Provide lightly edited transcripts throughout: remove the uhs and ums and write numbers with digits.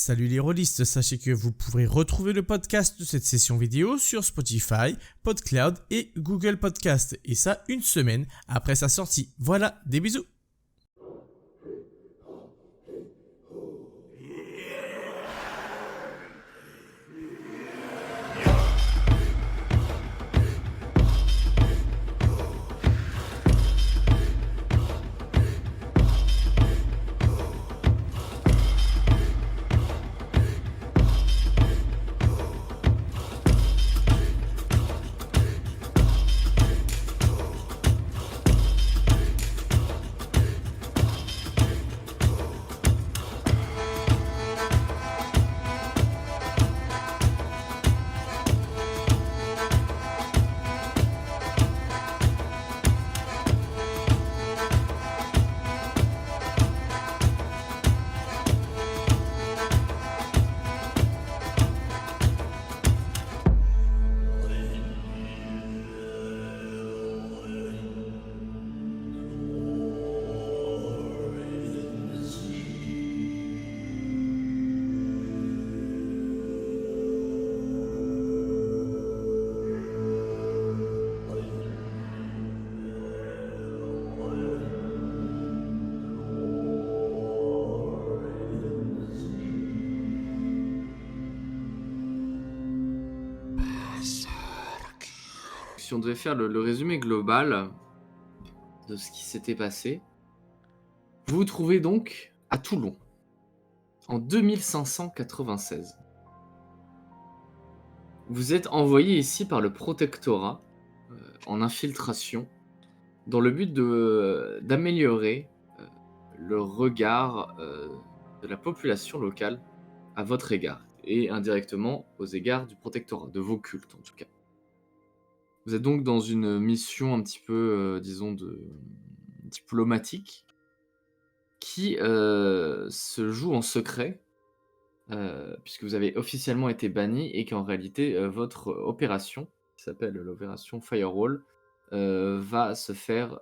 Salut les rôlistes, sachez que vous pourrez retrouver le podcast de cette session vidéo sur Spotify, PodCloud et Google Podcast. Et ça, une semaine après sa sortie. Voilà, des bisous. Si on devait faire le résumé global de ce qui s'était passé, vous vous trouvez donc à Toulon, en 2596. Vous êtes envoyé ici par le protectorat en infiltration dans le but d'améliorer le regard de la population locale à votre égard, et indirectement aux égards du protectorat, de vos cultes en tout cas. Vous êtes donc dans une mission un petit peu, disons, diplomatique, qui se joue en secret, puisque vous avez officiellement été banni et qu'en réalité, votre opération, qui s'appelle l'opération Firewall, va se faire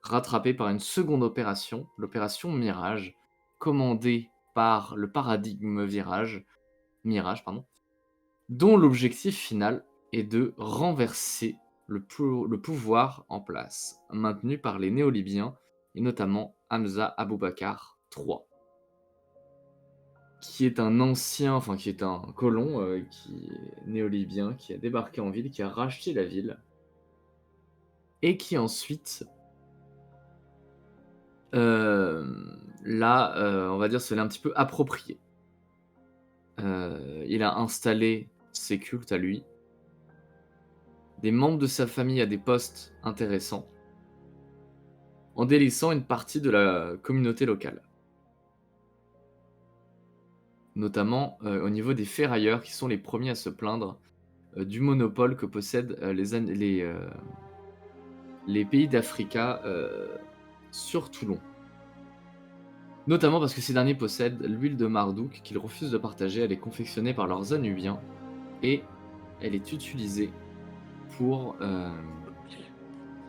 rattraper par une seconde opération, l'opération Mirage, commandée par le paradigme Mirage, pardon, dont l'objectif final est de renverser le pouvoir en place, maintenu par les néo-libyens, et notamment Hamza Aboubakar III, qui est qui est un colon qui est néo-libyen, qui a débarqué en ville, qui a racheté la ville, et qui ensuite, on va dire, se l'est un petit peu approprié. Il a installé ses cultes à lui, des membres de sa famille à des postes intéressants, en délaissant une partie de la communauté locale. Notamment au niveau des ferrailleurs, qui sont les premiers à se plaindre du monopole que possèdent les pays d'Africa sur Toulon. Notamment parce que ces derniers possèdent l'huile de Mardouk qu'ils refusent de partager. Elle est confectionnée par leurs Anubiens et elle est utilisée pour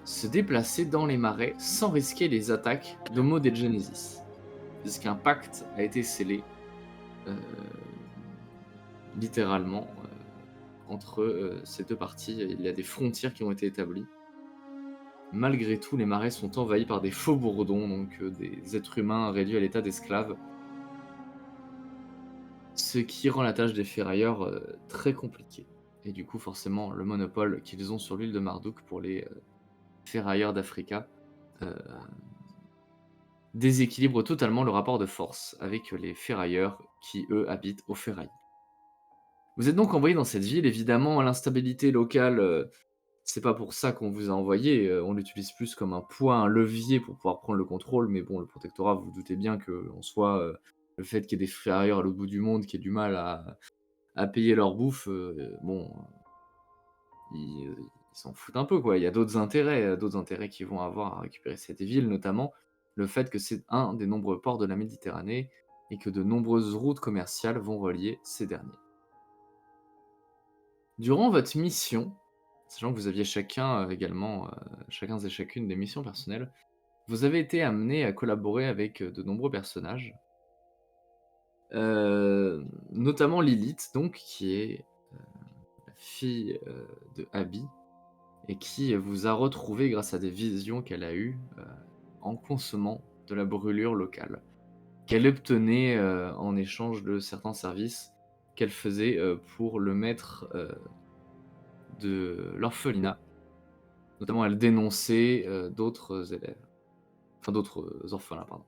se déplacer dans les marais sans risquer les attaques d'Homo de Genesis, puisqu'un pacte a été scellé littéralement entre ces deux parties. Il y a des frontières qui ont été établies. Malgré tout, les marais sont envahis par des faux bourdons, donc des êtres humains réduits à l'état d'esclaves, ce qui rend la tâche des ferrailleurs très compliquée. Et du coup, forcément, le monopole qu'ils ont sur l'île de Mardouk pour les ferrailleurs d'Africa déséquilibre totalement le rapport de force avec les ferrailleurs qui, eux, habitent au ferraille. Vous êtes donc envoyé dans cette ville. Évidemment, l'instabilité locale, c'est pas pour ça qu'on vous a envoyé. On l'utilise plus comme un poids, un levier pour pouvoir prendre le contrôle. Mais bon, le protectorat, vous vous doutez bien qu'en soi, le fait qu'il y ait des ferrailleurs à l'autre bout du monde qui aient du mal à payer leur bouffe, ils s'en foutent un peu, quoi. Il y a d'autres intérêts qu'ils vont avoir à récupérer cette ville, notamment le fait que c'est un des nombreux ports de la Méditerranée et que de nombreuses routes commerciales vont relier ces derniers. Durant votre mission, sachant que vous aviez chacun également, chacun et chacune des missions personnelles, vous avez été amené à collaborer avec de nombreux personnages, Notamment Lilith donc qui est, la fille, de Abby et qui vous a retrouvé grâce à des visions qu'elle a eues, en consommant de la brûlure locale, qu'elle obtenait, en échange de certains services qu'elle faisait, pour le maître, de l'orphelinat. Notamment, elle dénonçait, d'autres élèves, enfin d'autres, orphelins, pardon.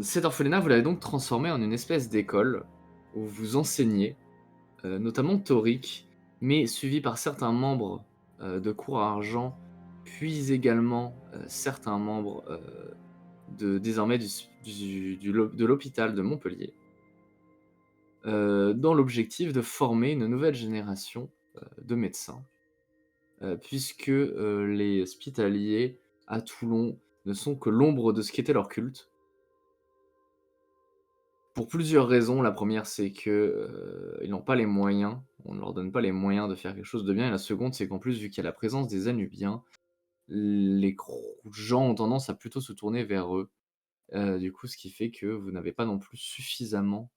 Cet orphelinat, vous l'avez donc transformé en une espèce d'école où vous enseignez, notamment Taurik, mais suivi par certains membres, de Cour à Argent, puis également, certains membres, de désormais de l'hôpital de Montpellier, dans l'objectif de former une nouvelle génération, de médecins, puisque, les hospitaliers à Toulon ne sont que l'ombre de ce qu'était leur culte. Pour plusieurs raisons. La première, c'est que, ils n'ont pas les moyens, on ne leur donne pas les moyens de faire quelque chose de bien et la seconde, c'est qu'en plus, vu qu'il y a la présence des Anubiens, les gens ont tendance à plutôt se tourner vers eux. Du coup, ce qui fait que vous n'avez pas non plus suffisamment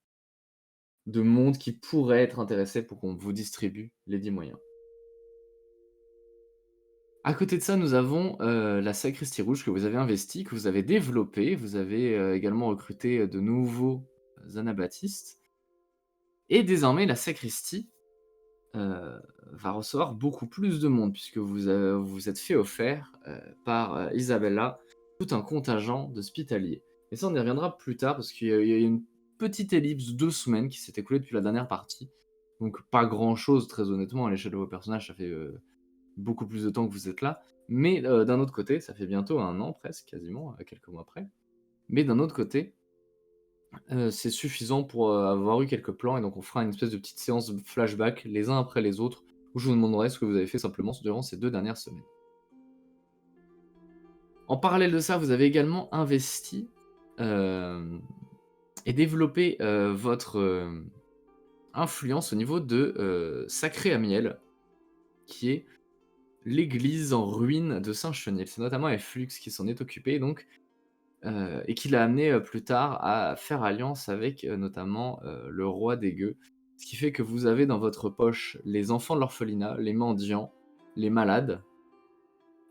de monde qui pourrait être intéressé pour qu'on vous distribue les 10 moyens. À côté de ça, nous avons, la Sacristie Rouge que vous avez investie, que vous avez développée. Vous avez, également recruté, de nouveaux anabaptistes et désormais la sacristie, va recevoir beaucoup plus de monde puisque vous vous êtes fait offert, par, Isabella, tout un contingent d'hospitaliers. Et ça, on y reviendra plus tard parce qu'il y a une petite ellipse de 2 semaines qui s'est écoulée depuis la dernière partie. Donc pas grand-chose très honnêtement à l'échelle de vos personnages, ça fait, beaucoup plus de temps que vous êtes là. Mais, d'un autre côté, ça fait bientôt 1 an presque, quasiment, quelques mois près. Mais d'un autre côté, c'est suffisant pour, avoir eu quelques plans et donc on fera une espèce de petite séance de flashback les uns après les autres, où je vous demanderai ce que vous avez fait simplement durant ces 2 dernières semaines. En parallèle de ça, vous avez également investi, hem et développé, votre, influence au niveau de, Sacré Amiel, qui est l'église en ruine de Saint-Chenil. C'est notamment Efflux qui s'en est occupé donc, et qui l'a amené, plus tard à faire alliance avec, notamment, le roi des gueux. Ce qui fait que vous avez dans votre poche les enfants de l'orphelinat, les mendiants, les malades,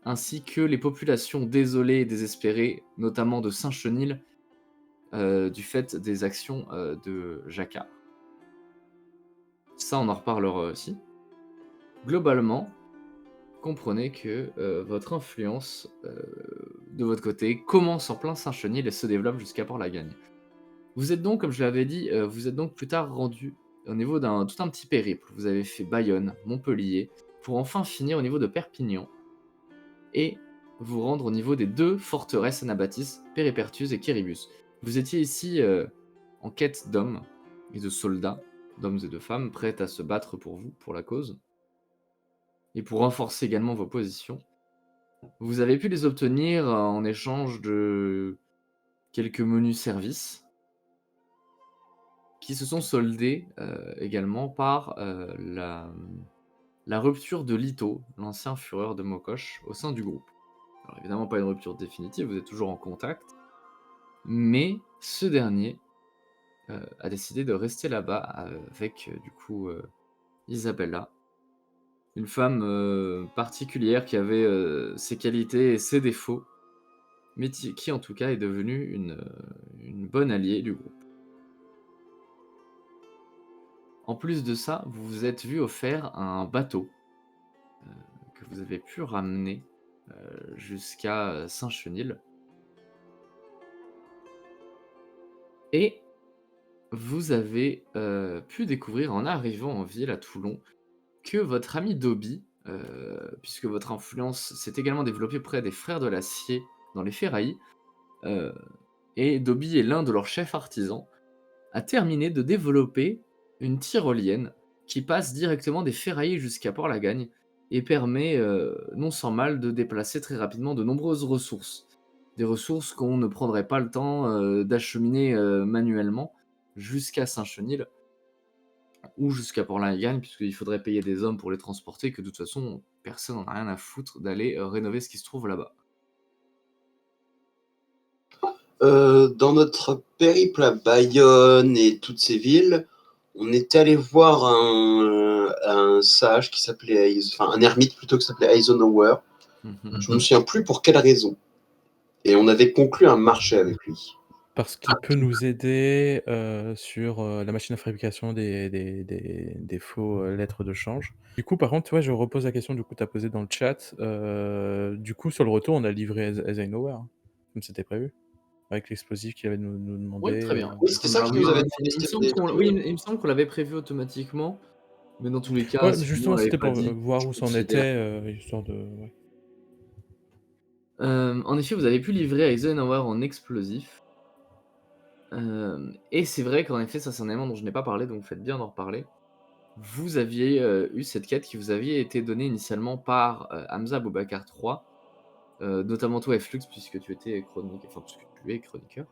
ainsi que les populations désolées et désespérées, notamment de Saint-Chenil, du fait des actions, de Jacquard. Ça, on en reparlera aussi. Globalement, comprenez que, votre influence, de votre côté, commence en plein Saint-Chenil et se développe jusqu'à Port-la-Gagne. Vous êtes donc, comme je l'avais dit, vous êtes donc plus tard rendu au niveau d'un tout un petit périple. Vous avez fait Bayonne, Montpellier, pour enfin finir au niveau de Perpignan et vous rendre au niveau des 2 forteresses anabaptistes, Péripertus et Quiribus. Vous étiez ici, en quête d'hommes et de soldats, d'hommes et de femmes, prêts à se battre pour vous, pour la cause et pour renforcer également vos positions. Vous avez pu les obtenir en échange de quelques menus services qui se sont soldés, également par, la rupture de Lito, l'ancien fureur de Mokosh, au sein du groupe. Alors évidemment pas une rupture définitive, vous êtes toujours en contact, mais ce dernier, a décidé de rester là-bas avec, du coup, Isabella. Une femme, particulière qui avait, ses qualités et ses défauts, mais qui en tout cas est devenue une bonne alliée du groupe. En plus de ça, vous vous êtes vu offert un bateau, que vous avez pu ramener, jusqu'à, Saint-Chenil et vous avez, pu découvrir en arrivant en ville à Toulon que votre ami Dobby, puisque votre influence s'est également développée près des Frères de l'Acier dans les Ferrailles, heu et Dobby est l'un de leurs chefs artisans, a terminé de développer une tyrolienne qui passe directement des Ferrailles jusqu'à Port-la-Gagne et permet, non sans mal, de déplacer très rapidement de nombreuses ressources. Des ressources qu'on ne prendrait pas le temps, d'acheminer, manuellement jusqu'à Saint-Chenil ou jusqu'à Port-la-Gagne puisqu'il faudrait payer des hommes pour les transporter, que de toute façon personne n'en a rien à foutre d'aller, rénover ce qui se trouve là-bas. Dans notre périple à Bayonne et toutes ces villes, on était allé voir un sage qui s'appelait, enfin un ermite plutôt qui s'appelait Eisenhower. Je me souviens plus pour quelle raison. Et on avait conclu un marché avec lui. Parce qu'il peut nous aider sur la machine à fabrication des faux lettres de change. Du coup, par contre, tu vois, je repose la question du coup tu as posée dans le chat. Du coup, sur le retour, on a livré Eisenhower, hein, comme c'était prévu, avec l'explosif qu'il avait nous Oui, demandé. très bien. Oui, c'était ça Bah qui oui, nous avait il me semble il me semble qu'on l'avait prévu automatiquement, mais dans tous les cas, Ouais, si justement, on l'avait c'était pas pour dit, voir je où ça en considère. était, histoire de. Ouais. En effet, vous avez pu livrer Eisenhower en explosif. Et c'est vrai qu'en effet, ça c'est un élément dont je n'ai pas parlé, donc vous faites bien d'en reparler. Vous aviez eu cette quête qui vous avait été donnée initialement par Hamza Boubacar III, notamment toi, Flux, puisque tu étais puisque tu es chroniqueur.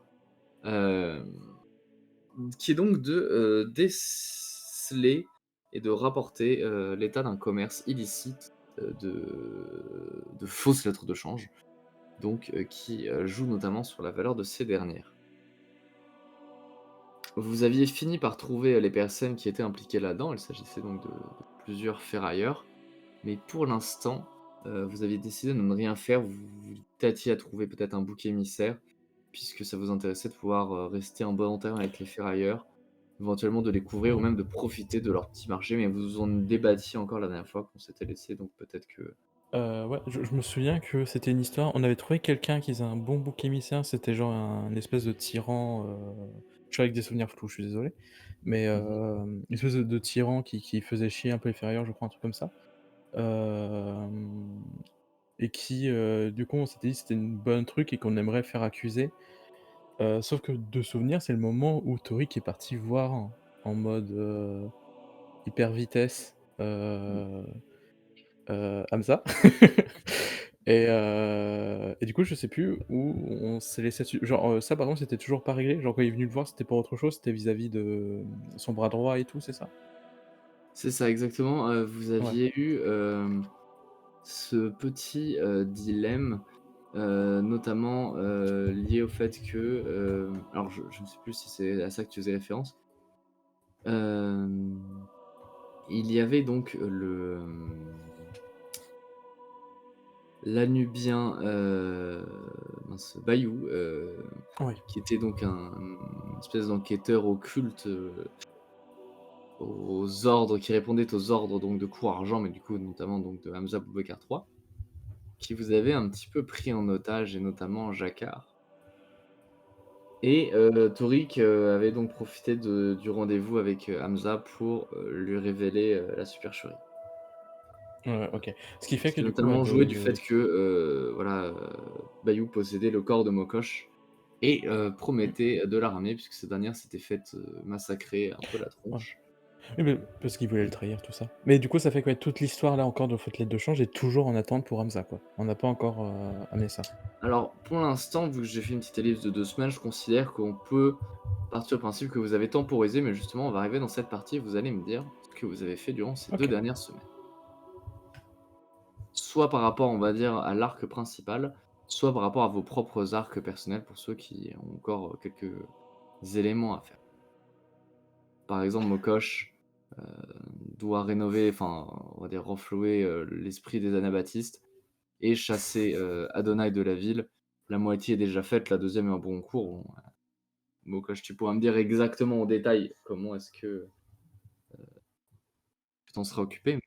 Qui est donc de déceler et de rapporter l'état d'un commerce illicite de fausses lettres de change, donc qui joue notamment sur la valeur de ces dernières. Vous aviez fini par trouver les personnes qui étaient impliquées là-dedans, il s'agissait donc de plusieurs ferrailleurs, mais pour l'instant, vous aviez décidé de ne rien faire, vous tâtiez à trouver peut-être un bouc émissaire, puisque ça vous intéressait de pouvoir rester en bon terme avec les ferrailleurs, éventuellement de les couvrir ou même de profiter de leur petit marché, mais vous en débattiez encore la dernière fois qu'on s'était laissé, donc peut-être que... Ouais, je me souviens que c'était une histoire. On avait trouvé quelqu'un qui faisait un bon bouc émissaire. C'était genre un espèce de tyran. Je suis avec des souvenirs flous, je suis désolé. Mais une espèce de tyran qui faisait chier un peu les ferrailleurs, je crois, un truc comme ça. Et qui, du coup, on s'était dit que c'était une bonne truc et qu'on aimerait faire accuser. Sauf que de souvenir, c'est le moment où Torik est parti voir en mode hyper vitesse. Hamza. Et du coup, je sais plus où on s'est laissé dessus. Genre, ça par contre, c'était toujours pas réglé. Genre, quand il est venu le voir, c'était pour autre chose, c'était vis-à-vis de son bras droit et tout, c'est ça? C'est ça, exactement. Vous Ouais. aviez eu ce petit dilemme, notamment lié au fait que, alors je ne sais plus si c'est à ça que tu faisais référence. Il y avait donc l'Anubien, mince, Bayou, Ouais. qui était donc une espèce d'enquêteur occulte, aux ordres, qui répondait aux ordres donc de Cour Argent, mais du coup notamment donc de Hamza Boubacar III, qui vous avait un petit peu pris en otage, et notamment Jacquard. Et Torik avait donc profité du rendez-vous avec Hamza pour lui révéler la supercherie. Ouais, ok. Ce qui fait que Qui du coup, ouais, notamment jouait du fait que voilà, Bayou possédait le corps de Mokosh et promettait de la ramener, puisque cette dernière s'était faite massacrer un peu la Ouais. tronche. Oui, mais parce qu'il voulait le trahir, tout ça. Mais du coup, ça fait que ouais, toute l'histoire là encore de faute lettre de change est toujours en attente pour Hamza, quoi. On n'a pas encore amené ça. Alors, pour l'instant, vu que j'ai fait une petite ellipse de 2 semaines, je considère qu'on peut partir du principe que vous avez temporisé, mais justement, on va arriver dans cette partie et vous allez me dire ce que vous avez fait durant ces 2 Ok. dernières semaines. Soit par rapport, on va dire, à l'arc principal, soit par rapport à vos propres arcs personnels pour ceux qui ont encore quelques éléments à faire. Par exemple, Mokosh doit rénover, enfin, on va dire renflouer l'esprit des anabaptistes et chasser Adonai de la ville. La moitié est déjà faite, la deuxième est en bon cours. Bon, Mokosh, tu pourras me dire exactement en détail comment est-ce que tu t'en seras occupé.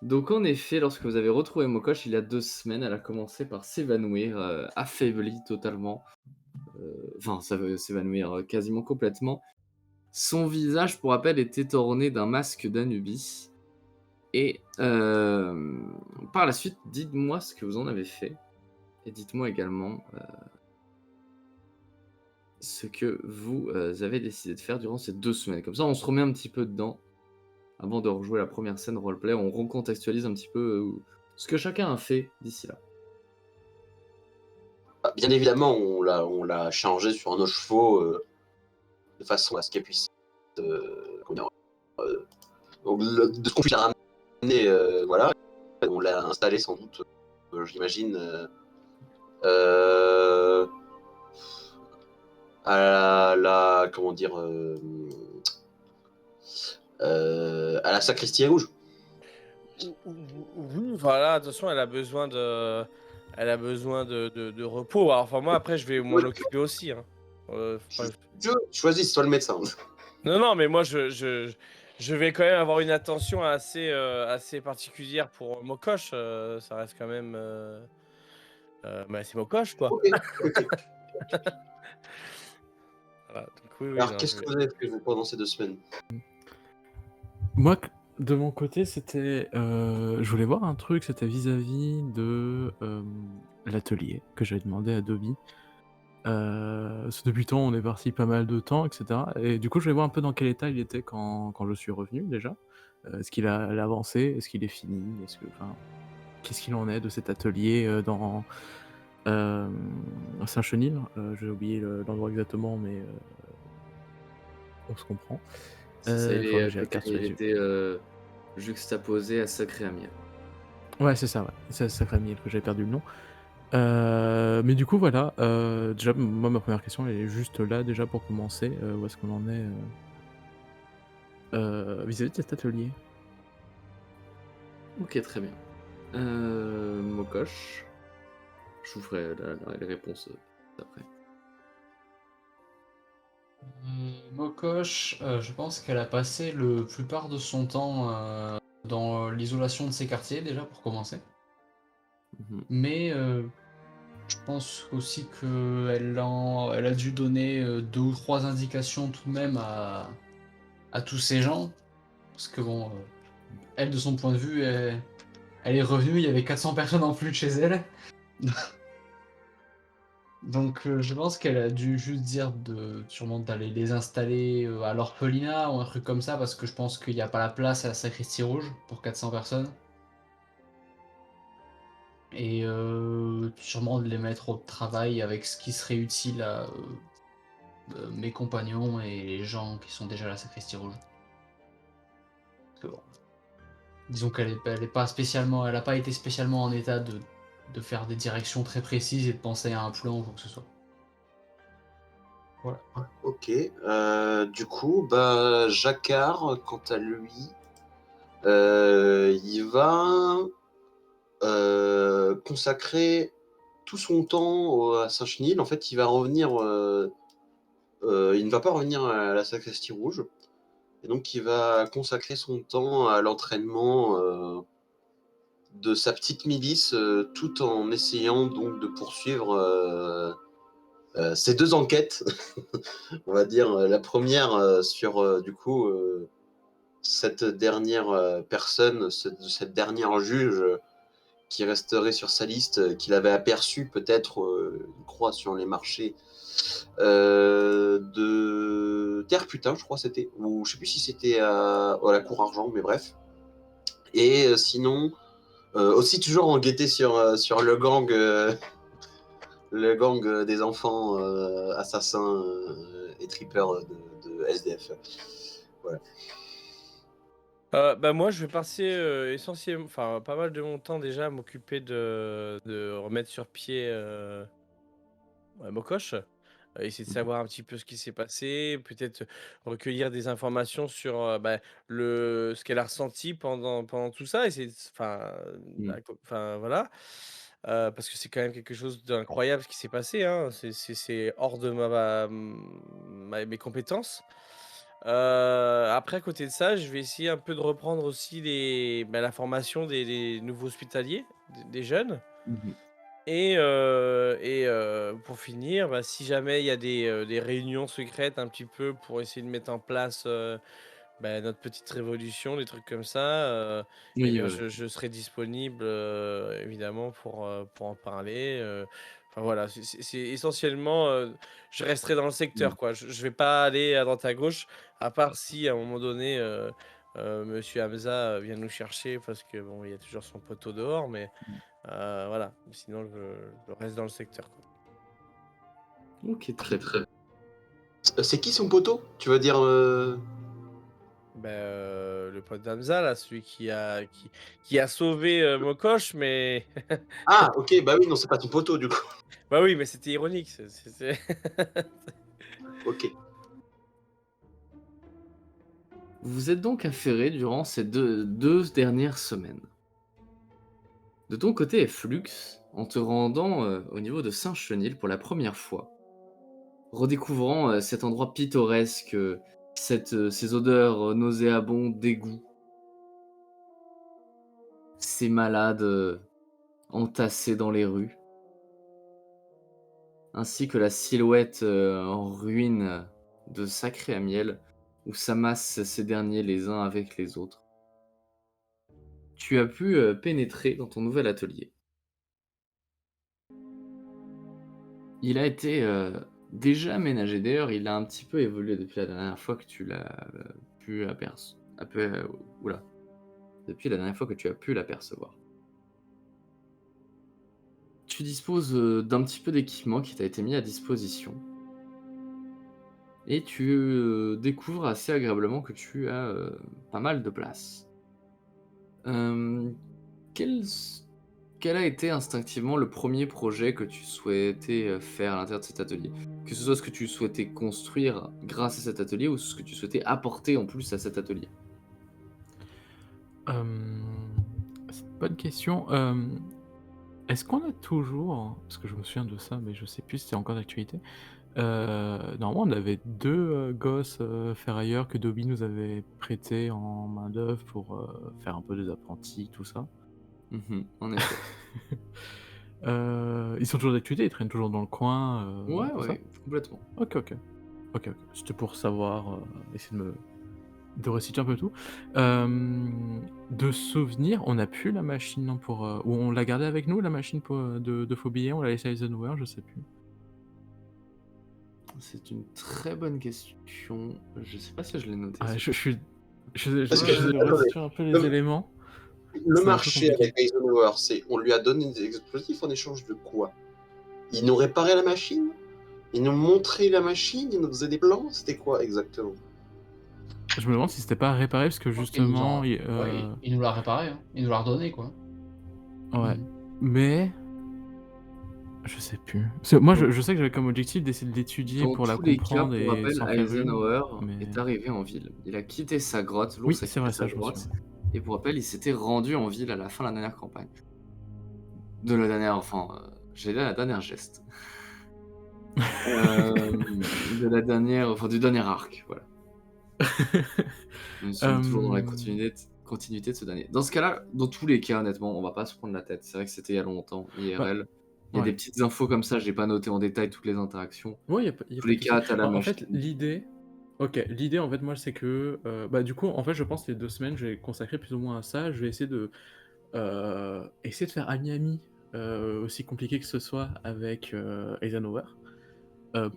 Donc en effet, lorsque vous avez retrouvé Mokosh il y a 2 semaines, elle a commencé par s'évanouir, affaiblie totalement. Enfin, ça veut s'évanouir quasiment complètement. Son visage, pour rappel, était orné d'un masque d'Anubis. Et par la suite, dites-moi ce que vous en avez fait. Et dites-moi également ce que vous avez décidé de faire durant ces 2 semaines. Comme ça, on se remet un petit peu dedans. Avant de rejouer la première scène roleplay, on recontextualise un petit peu ce que chacun a fait d'ici là. Bien évidemment, on l'a changé sur nos chevaux de façon à ce qu'elle puisse. De ce qu'on puisse la ramener, voilà. On l'a installé sans doute, j'imagine, à la comment dire, à la sacristie rouge. Oui, voilà, de toute façon, elle a besoin de repos. Alors, enfin, moi, après, je vais m'en Oui. occuper aussi. Hein. Choisis, c'est toi le médecin. Non, non, mais moi, je vais quand même avoir une attention assez particulière pour Mokosh. Ça reste quand même. Bah, c'est Mokosh, quoi. Ok, ok. Voilà, donc, oui, Alors, non, qu'est-ce que vous avez fait vous, pendant ces 2 semaines? Moi, de mon côté, c'était. Je voulais voir un truc, c'était vis-à-vis de l'atelier que j'avais demandé à Dobby. Parce que depuis le temps, on est parti pas mal de temps, etc. Et du coup, je voulais voir un peu dans quel état il était quand je suis revenu déjà. Est-ce qu'il a avancé? Est-ce qu'il est fini? Qu'est-ce qu'il en est de cet atelier dans Saint-Chenil? J'ai oublié l'endroit exactement, mais on se comprend. C'est ça, Faudrait que j'ai la carte sur il les yeux. était juxtaposé à Sacré Amiel. Ouais, c'est ça, ouais. C'est Sacré Miel que j'avais perdu le nom. Mais du coup, voilà. Déjà, moi, ma première question, elle est juste là, déjà, pour commencer. Où est-ce qu'on en est vis-à-vis de cet atelier? Ok, très bien. Mokosh. Je vous ferai les réponses après. Mokosh, je pense qu'elle a passé la plupart de son temps dans l'isolation de ses quartiers, déjà pour commencer. Mhm. Mais je pense aussi qu'elle elle a dû donner 2 ou 3 indications tout de même à tous ces gens. Parce que bon, elle, de son point de vue, elle est revenue, il y avait 400 personnes en plus de chez elle. Donc je pense qu'elle a dû juste dire sûrement d'aller les installer à l'orphelinat ou un truc comme ça, parce que je pense qu'il n'y a pas la place à la sacristie rouge pour 400 personnes. Et sûrement de les mettre au travail avec ce qui serait utile à mes compagnons et les gens qui sont déjà à la sacristie rouge. Parce que bon, disons elle est pas spécialement, elle n'a pas été spécialement en état de faire des directions très précises et de penser à un plan ou quoi que ce soit. Voilà. Ok. Du coup, bah, Jacquard, quant à lui, il va consacrer tout son temps à Saint-Chenil. En fait, il va revenir. Il ne va pas revenir à la sacristie rouge. Et donc, il va consacrer son temps à l'entraînement de sa petite milice, tout en essayant donc de poursuivre ces 2 enquêtes. On va dire la première sur du coup cette dernière personne, cette dernière juge qui resterait sur sa liste, qu'il avait aperçu peut-être une croix sur les marchés de Terre Putain, je crois c'était, ou je sais plus si c'était à la Cour Argent, mais bref. Et sinon, aussi toujours en guetté sur le gang des enfants assassins et trippers de SDF. Voilà. Bah moi, je vais passer essentiellement, enfin pas mal de mon temps déjà à m'occuper de remettre sur pied Mokosh. Essayer de savoir un petit peu ce qui s'est passé, peut-être recueillir des informations sur bah, ce qu'elle a ressenti pendant tout ça. Enfin, voilà. Parce que c'est quand même quelque chose d'incroyable ce qui s'est passé. Hein. C'est hors de mes compétences. Après, à côté de ça, je vais essayer un peu de reprendre aussi la formation des nouveaux hospitaliers, des jeunes. Et pour finir, bah, si jamais il y a des réunions secrètes un petit peu pour essayer de mettre en place bah, notre petite révolution, des trucs comme ça, eh bien, je serai disponible évidemment pour en parler. Enfin voilà, c'est essentiellement, je resterai dans le secteur, quoi. Je vais pas aller à droite à gauche, à part si à un moment donné, Monsieur Hamza vient nous chercher parce que bon, il y a toujours son poteau dehors, mais voilà. Sinon, je reste dans le secteur, quoi. Ok, très très. C'est qui son poteau? Tu vas dire Ben, le pote d'Hamza, là, celui qui a sauvé Mokosh, mais. Ah, ok, bah oui, non, c'est pas ton poteau du coup. Bah oui, mais c'était ironique. Ok. Vous vous êtes donc affairé durant ces deux dernières semaines. De ton côté, Flux, en te rendant au niveau de Saint-Chenil pour la première fois, redécouvrant cet endroit pittoresque, ces odeurs nauséabondes d'égout, ces malades entassés dans les rues, ainsi que la silhouette en ruine de Sacré à Miel, où s'amassent ces derniers les uns avec les autres. Tu as pu pénétrer dans ton nouvel atelier. Il a été déjà aménagé. D'ailleurs, il a un petit peu évolué depuis la dernière fois que tu l'as pu apercevoir. Oula. Depuis la dernière fois que tu as pu l'apercevoir. Tu disposes d'un petit peu d'équipement qui t'a été mis à disposition. Et tu découvres assez agréablement que tu as pas mal de place. Quel, quel a été instinctivement le premier projet que tu souhaitais faire à l'intérieur de cet atelier? Que ce soit ce que tu souhaitais construire grâce à cet atelier ou ce que tu souhaitais apporter en plus à cet atelier. C'est une bonne question. Est-ce qu'on a toujours, parce que je me souviens de ça, mais je sais plus si c'est encore d'actualité. Normalement, on avait deux gosses ferrailleurs que Dobby nous avait prêtés en main d'œuvre pour faire un peu des apprentis, tout ça. En effet. Ils sont toujours d'actualité, ils traînent toujours dans le coin. Ouais, tout ça. ouais, complètement. Ok. C'était pour savoir, essayer de resituer un peu tout. De souvenirs, on a plus la machine non, pour. Ou on l'a gardée avec nous, la machine de faux billets, on l'a laissée à Eisenhower, je sais plus. C'est une très bonne question. Je sais pas si je l'ai noté. Ah, ça. je Parce que- resitue un peu les Non, éléments. Le C'est un peu marché compliqué. avec Eisenhower, c'est on lui a donné des explosifs en échange de quoi? Il nous réparait la machine? Il nous montrait la machine? Il nous faisait des plans? C'était quoi exactement? Je me demande si c'était pas réparé parce que justement. Ouais, il nous l'a réparé, hein. Il nous l'a redonné, quoi. Ouais. Mhm. Mais. Je sais plus. Parce que moi, je sais que j'avais comme objectif d'essayer de l'étudier Dans pour la tous les cas, comprendre pour et rappel, s'en faire une. Eisenhower Mais... est arrivé en ville. Il a quitté sa grotte, Oui, l'ours a c'est vrai, quitté ça, sa je me grotte, souviens. et pour rappel, il s'était rendu en ville à la fin de la dernière campagne. De la dernière, j'allais dire la dernière geste. De la dernière, du dernier arc, voilà. Je suis toujours dans la continuité de ce dernier. Dans ce cas-là, dans tous les cas, honnêtement, on va pas se prendre la tête. C'est vrai que c'était il y a longtemps, IRL. Il y a ouais. des petites infos comme ça, j'ai pas noté en détail toutes les interactions. Ouais, y a Dans pas tous les de cas, souci. t'as la En machine. fait, l'idée, en fait, moi, c'est que, du coup, en fait, je pense que les 2 semaines, je vais consacrer plus ou moins à ça. Je vais essayer de faire ami-ami, aussi compliqué que ce soit, avec Eisenhower,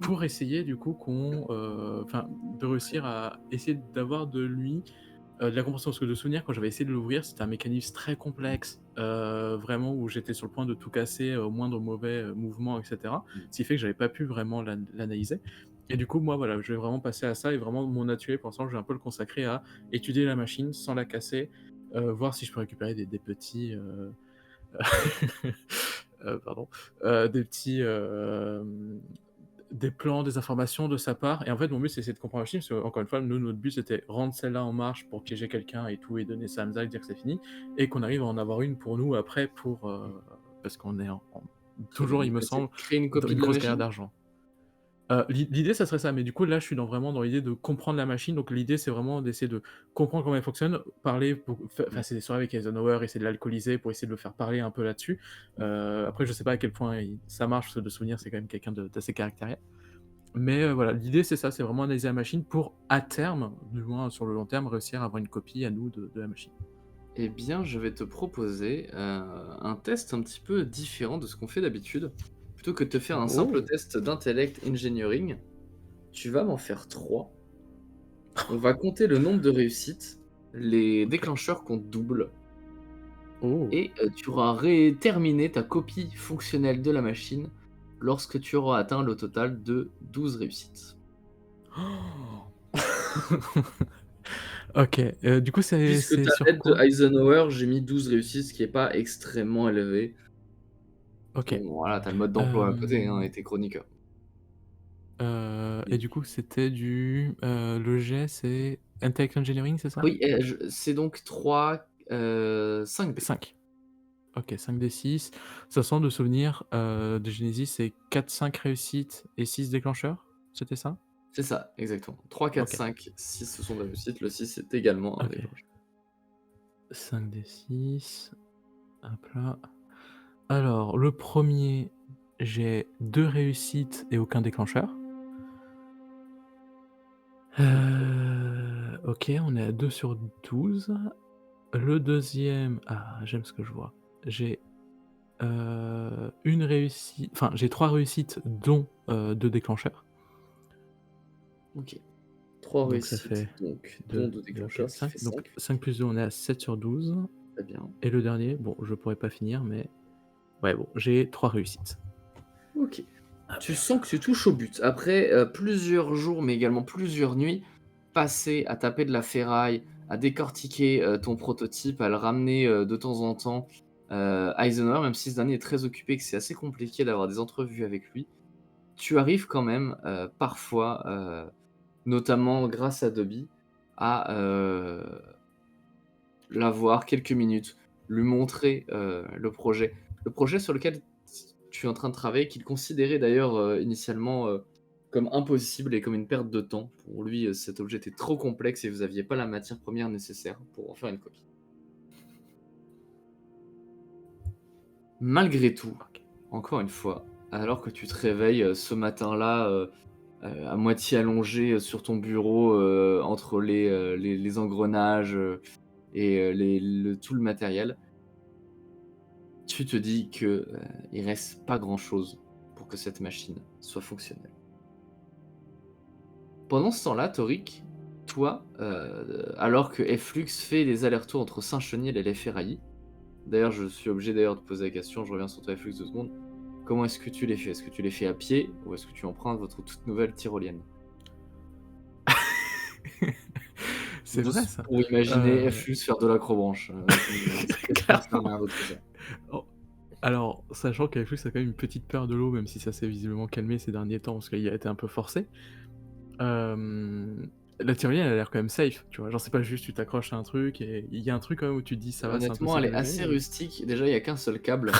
pour essayer, du coup, de réussir à essayer d'avoir de lui de la compréhension. Parce que de souvenir, quand j'avais essayé de l'ouvrir, c'était un mécanisme très complexe, vraiment où j'étais sur le point de tout casser au moindre mauvais mouvement, etc. Ce qui fait que j'avais pas pu vraiment l'analyser. Et du coup, moi, voilà, je vais vraiment passer à ça, et vraiment mon atelier, pour l'instant, je vais un peu le consacrer à étudier la machine sans la casser, voir si je peux récupérer des petits... pardon, des petits... des plans, des informations de sa part. Et en fait, mon but, c'est essayer de comprendre la machine, parce que, encore une fois, nous, notre but, c'était rendre celle-là en marche pour piéger quelqu'un et tout, et donner ça à Hamza et dire que c'est fini, et qu'on arrive à en avoir une pour nous après, parce qu'on est toujours, il me semble, Créer une dans copie une de la grosse machine. galère d'argent. L'idée, ça serait ça, mais du coup, là, je suis vraiment dans l'idée de comprendre la machine. Donc, l'idée, c'est vraiment d'essayer de comprendre comment elle fonctionne, parler, c'est des soirées avec Eisenhower, essayer de l'alcooliser pour essayer de le faire parler un peu là-dessus. Après, je sais pas à quel point ça marche, parce que de souvenir, c'est quand même quelqu'un d'assez caractériel. Mais voilà, l'idée, c'est ça, c'est vraiment analyser la machine pour, à terme, du moins sur le long terme, réussir à avoir une copie à nous de la machine. Eh bien, je vais te proposer un test un petit peu différent de ce qu'on fait d'habitude. Plutôt que de te faire un simple test d'intellect engineering, tu vas m'en faire 3. On va compter le nombre de réussites, les déclencheurs comptent double, et tu auras terminé ta copie fonctionnelle de la machine lorsque tu auras atteint le total de 12 réussites. Ok, du coup, c'est Puisque ta sur tête de quoi? Eisenhower, j'ai mis 12 réussites, ce qui n'est pas extrêmement élevé. Ok. Bon, voilà, t'as le mode d'emploi à côté, hein, et tes chroniqueurs. Et du coup, c'était le jet, c'est Intellect Engineering, c'est ça? Oui, c'est donc 3, 5 dés. 5. Ok, 5d6. Sachant de souvenir de Genesis, c'est 4-5 réussites et 6 déclencheurs. C'était ça? C'est ça, exactement. 3, 4, Ok. 5, 6, ce sont des réussites. Le 6 est également un Ok. déclencheur. 5d6. Hop là. Alors, le premier, j'ai 2 réussites et aucun déclencheur. Ok, on est à 2 sur 12. Le deuxième, j'aime ce que je vois. J'ai une réussite, enfin, j'ai 3 réussites, dont 2 déclencheurs. Ok. 3 Donc ça réussites, fait donc, 2, dont 2 déclencheurs, ce qui fait 5. Donc 5 plus 2, on est à 7 sur 12. Très bien. Et le dernier, bon, je pourrais pas finir, mais ouais, bon, j'ai 3 réussites. Ok. Tu sens que tu touches au but. Après plusieurs jours, mais également plusieurs nuits, passées à taper de la ferraille, à décortiquer ton prototype, à le ramener de temps en temps à Eisenhower, même si ce dernier est très occupé et que c'est assez compliqué d'avoir des entrevues avec lui, tu arrives quand même parfois, notamment grâce à Dobby, à l'avoir quelques minutes, lui montrer le projet. Le projet sur lequel tu es en train de travailler, qu'il considérait d'ailleurs initialement comme impossible et comme une perte de temps. Pour lui, cet objet était trop complexe et vous n'aviez pas la matière première nécessaire pour en faire une copie. Malgré tout, encore une fois, alors que tu te réveilles ce matin-là, à moitié allongé sur ton bureau, entre les engrenages et tout le matériel, tu te dis que il reste pas grand-chose pour que cette machine soit fonctionnelle. Pendant ce temps-là, Torik, toi, alors que Flux fait les allers-retours entre Saint-Chenier et les Ferraillis, d'ailleurs, je suis obligé d'ailleurs de poser la question, je reviens sur toi Flux 2 secondes. Comment est-ce que tu les fais? Est-ce que tu les fais à pied ou est-ce que tu empruntes votre toute nouvelle tyrolienne? C'est vrai ça. Pour imaginer Euh, Flux faire de l'acrobranche. Clairement. Oh, alors, sachant qu'Aflux a quand même une petite peur de l'eau, même si ça s'est visiblement calmé ces derniers temps, parce qu'il a été un peu forcé. La tyrolienne, elle a l'air quand même safe, tu vois. Genre, c'est pas juste tu t'accroches à un truc et il y a un truc quand même où tu te dis ça va, c'est un peu Honnêtement, elle est assez rustique. Déjà, il n'y a qu'un seul câble,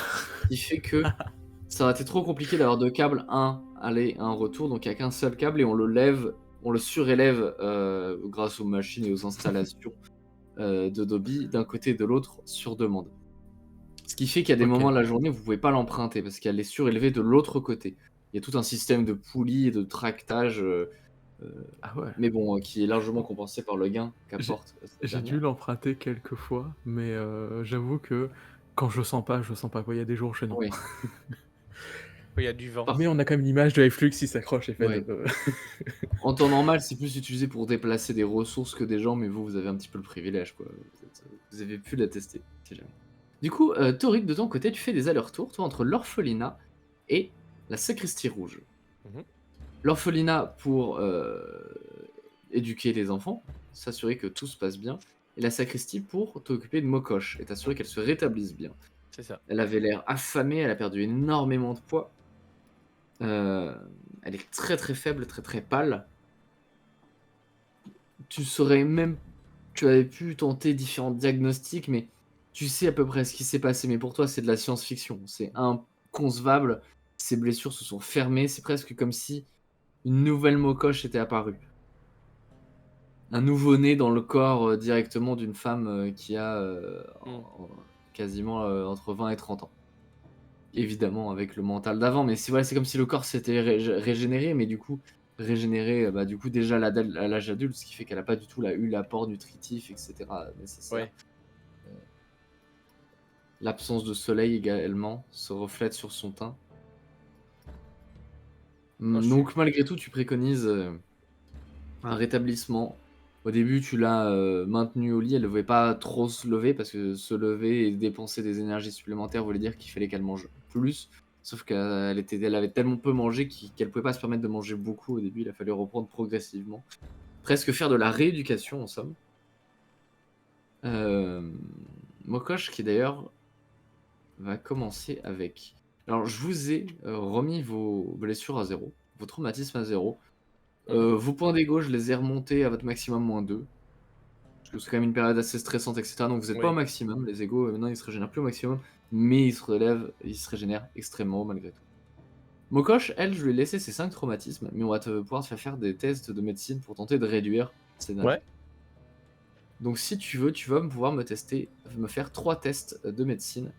ce qui fait que ça aurait été trop compliqué d'avoir deux câbles, un aller, un retour. Donc, il n'y a qu'un seul câble et on le lève, on le surélève grâce aux machines et aux installations de Dobby d'un côté et de l'autre sur demande. Ce qui fait qu'il y a des moments de la journée où vous ne pouvez pas l'emprunter parce qu'elle est surélevée de l'autre côté. Il y a tout un système de poulies et de tractage. Mais bon, qui est largement compensé par le gain qu'apporte cette J'ai dernière. dû l'emprunter quelques fois, mais j'avoue que quand je sens pas quoi. Il y a des jours chez non. Oui. Il y a du vent. Mais on a quand même l'image de Flux qui s'accroche et fait Ouais. En temps normal, c'est plus utilisé pour déplacer des ressources que des gens, mais vous avez un petit peu le privilège, quoi. Vous avez pu la tester, si jamais. Du coup, Torik, de ton côté, tu fais des allers-retours, toi, entre l'orphelinat et la sacristie rouge. Mhm. L'orphelinat pour éduquer les enfants, s'assurer que tout se passe bien, et la sacristie pour t'occuper de Mokosh et t'assurer qu'elle se rétablisse bien. C'est ça. Elle avait l'air affamée, elle a perdu énormément de poids. Elle est très très faible, très très pâle. Tu avais pu tenter différents diagnostics, mais tu sais à peu près ce qui s'est passé. Mais pour toi, c'est de la science-fiction. C'est inconcevable. Ses blessures se sont fermées. C'est presque comme si une nouvelle Mokosh était apparue. Un nouveau-né dans le corps directement d'une femme qui a quasiment entre 20 et 30 ans. Évidemment, avec le mental d'avant, mais c'est comme si le corps s'était régénéré, mais du coup, régénéré du coup, déjà à l'âge adulte, ce qui fait qu'elle n'a pas du tout eu l'apport nutritif, etc. nécessaire. Ouais. L'absence de soleil également se reflète sur son teint. Donc, malgré tout, tu préconises un rétablissement. Au début, tu l'as maintenue au lit, elle ne pouvait pas trop se lever, parce que se lever et dépenser des énergies supplémentaires voulait dire qu'il fallait qu'elle mange plus. Sauf qu'elle avait tellement peu mangé qu'elle ne pouvait pas se permettre de manger beaucoup au début, il a fallu reprendre progressivement. Presque faire de la rééducation, en somme. Mokosh, qui d'ailleurs va commencer avec... Alors, je vous ai remis vos blessures à 0. vos traumatismes à 0. Vos points d'ego, je les ai remontés à votre maximum -2. Parce que c'est quand même une période assez stressante, etc. Donc vous n'êtes pas au Oui. maximum. Les égos, maintenant, ils se régénèrent plus au maximum. Mais ils se régénèrent extrêmement haut malgré tout. Mokosh, elle, je lui ai laissé ses 5 traumatismes. Mais on va pouvoir te faire des tests de médecine pour tenter de réduire ces derniers. Ouais. Donc si tu veux, tu vas pouvoir me faire 3 tests de médecine.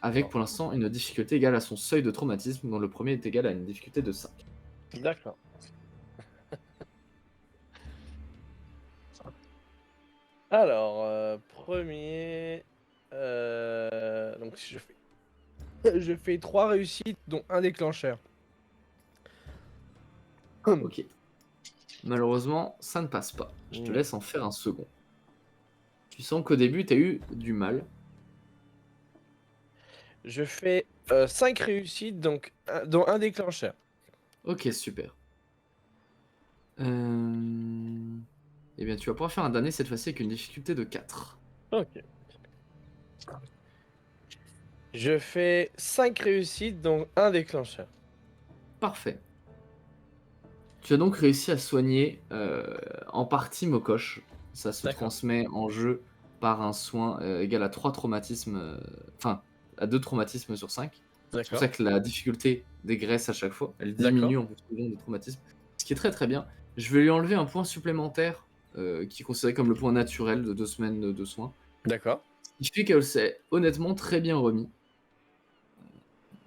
Avec pour l'instant une difficulté égale à son seuil de traumatisme, dont le premier est égal à une difficulté de 5. D'accord. Alors, premier. Donc je fais 3 réussites, dont un déclencheur. Ok. Malheureusement, ça ne passe pas. Je te Ouais. laisse en faire un second. Tu sens qu'au début, tu as eu du mal. Je fais 5 réussites, donc dont un déclencheur. Ok, super. Eh bien, tu vas pouvoir faire un damné cette fois-ci avec une difficulté de 4. Ok. Je fais 5 réussites, donc un déclencheur. Parfait. Tu as donc réussi à soigner en partie Mokosh. Ça se D'accord. transmet en jeu par un soin égal à 3 traumatismes, enfin, à 2 traumatismes sur 5. C'est pour D'accord. ça que la difficulté dégraisse à chaque fois. Elle diminue en fonction des traumatismes. Ce qui est très très bien. Je vais lui enlever un point supplémentaire qui est considéré comme le point naturel de 2 semaines de soins. D'accord. Ce qui fait qu'elle s'est honnêtement très bien remis.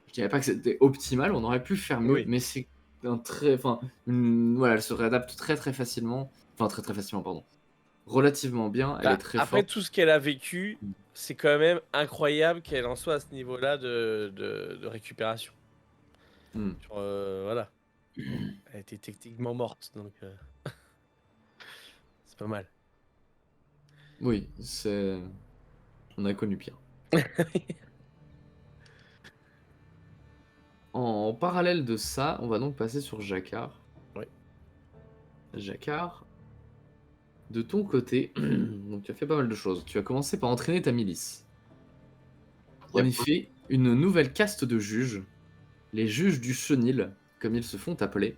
Je dirais pas que c'était optimal, on aurait pu faire mieux, Oui. mais c'est un très. Enfin, voilà, elle se réadapte très très facilement. Enfin, très très facilement, pardon. Relativement bien, elle Bah, est très après forte. tout ce qu'elle a vécu, c'est quand même incroyable qu'elle en soit à ce niveau-là de récupération. Hmm. Genre, voilà. Elle était techniquement morte, donc c'est pas mal. Oui, c'est. On a connu pire. En parallèle de ça, on va donc passer sur Jacquard. Oui. Jacquard, de ton côté, donc tu as fait pas mal de choses. Tu as commencé par entraîner ta milice. En Yep. effet, une nouvelle caste de juges, les juges du chenil, comme ils se font appeler,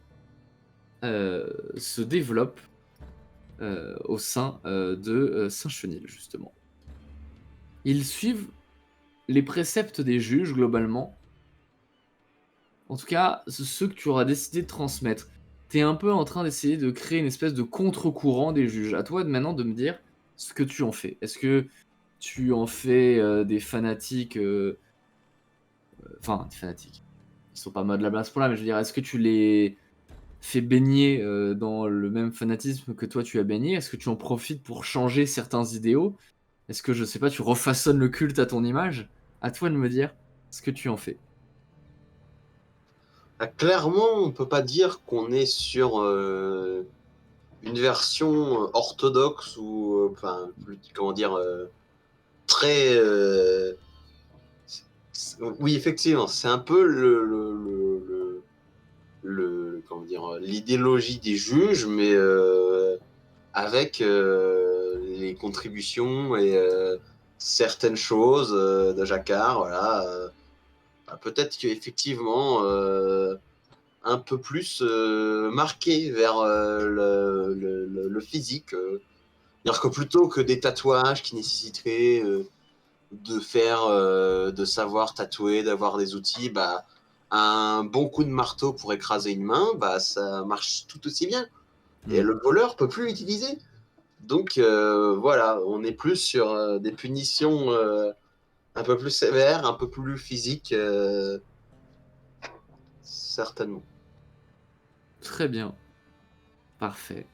se développe au sein de Saint-Chenil, justement. Ils suivent les préceptes des juges, globalement. En tout cas, ceux que tu auras décidé de transmettre. Tu es un peu en train d'essayer de créer une espèce de contre-courant des juges. À toi maintenant de me dire ce que tu en fais. Est-ce que tu en fais des fanatiques... Enfin, des fanatiques. Ils sont pas mode la place pour là, mais je veux dire, est-ce que tu les fais baigner dans le même fanatisme que toi tu as baigné? Est-ce que tu en profites pour changer certains idéaux? Est-ce que, je sais pas, tu refaçonnes le culte à ton image? À toi de me dire ce que tu en fais. Ah, clairement, on peut pas dire qu'on est sur une version orthodoxe ou, enfin, comment dire, très. Oui, effectivement, c'est un peu comment dire, l'idéologie des juges, mais avec les contributions et certaines choses de Jacquard, voilà. Peut-être qu'effectivement, un peu plus marqué vers le physique. C'est-à-dire que plutôt que des tatouages qui nécessiteraient de savoir tatouer, d'avoir des outils, bah, un bon coup de marteau pour écraser une main, bah, ça marche tout aussi bien. Et le voleur peut plus l'utiliser. Donc voilà, on est plus sur des punitions un peu plus sévères, un peu plus physiques, certainement. Très bien. Parfait.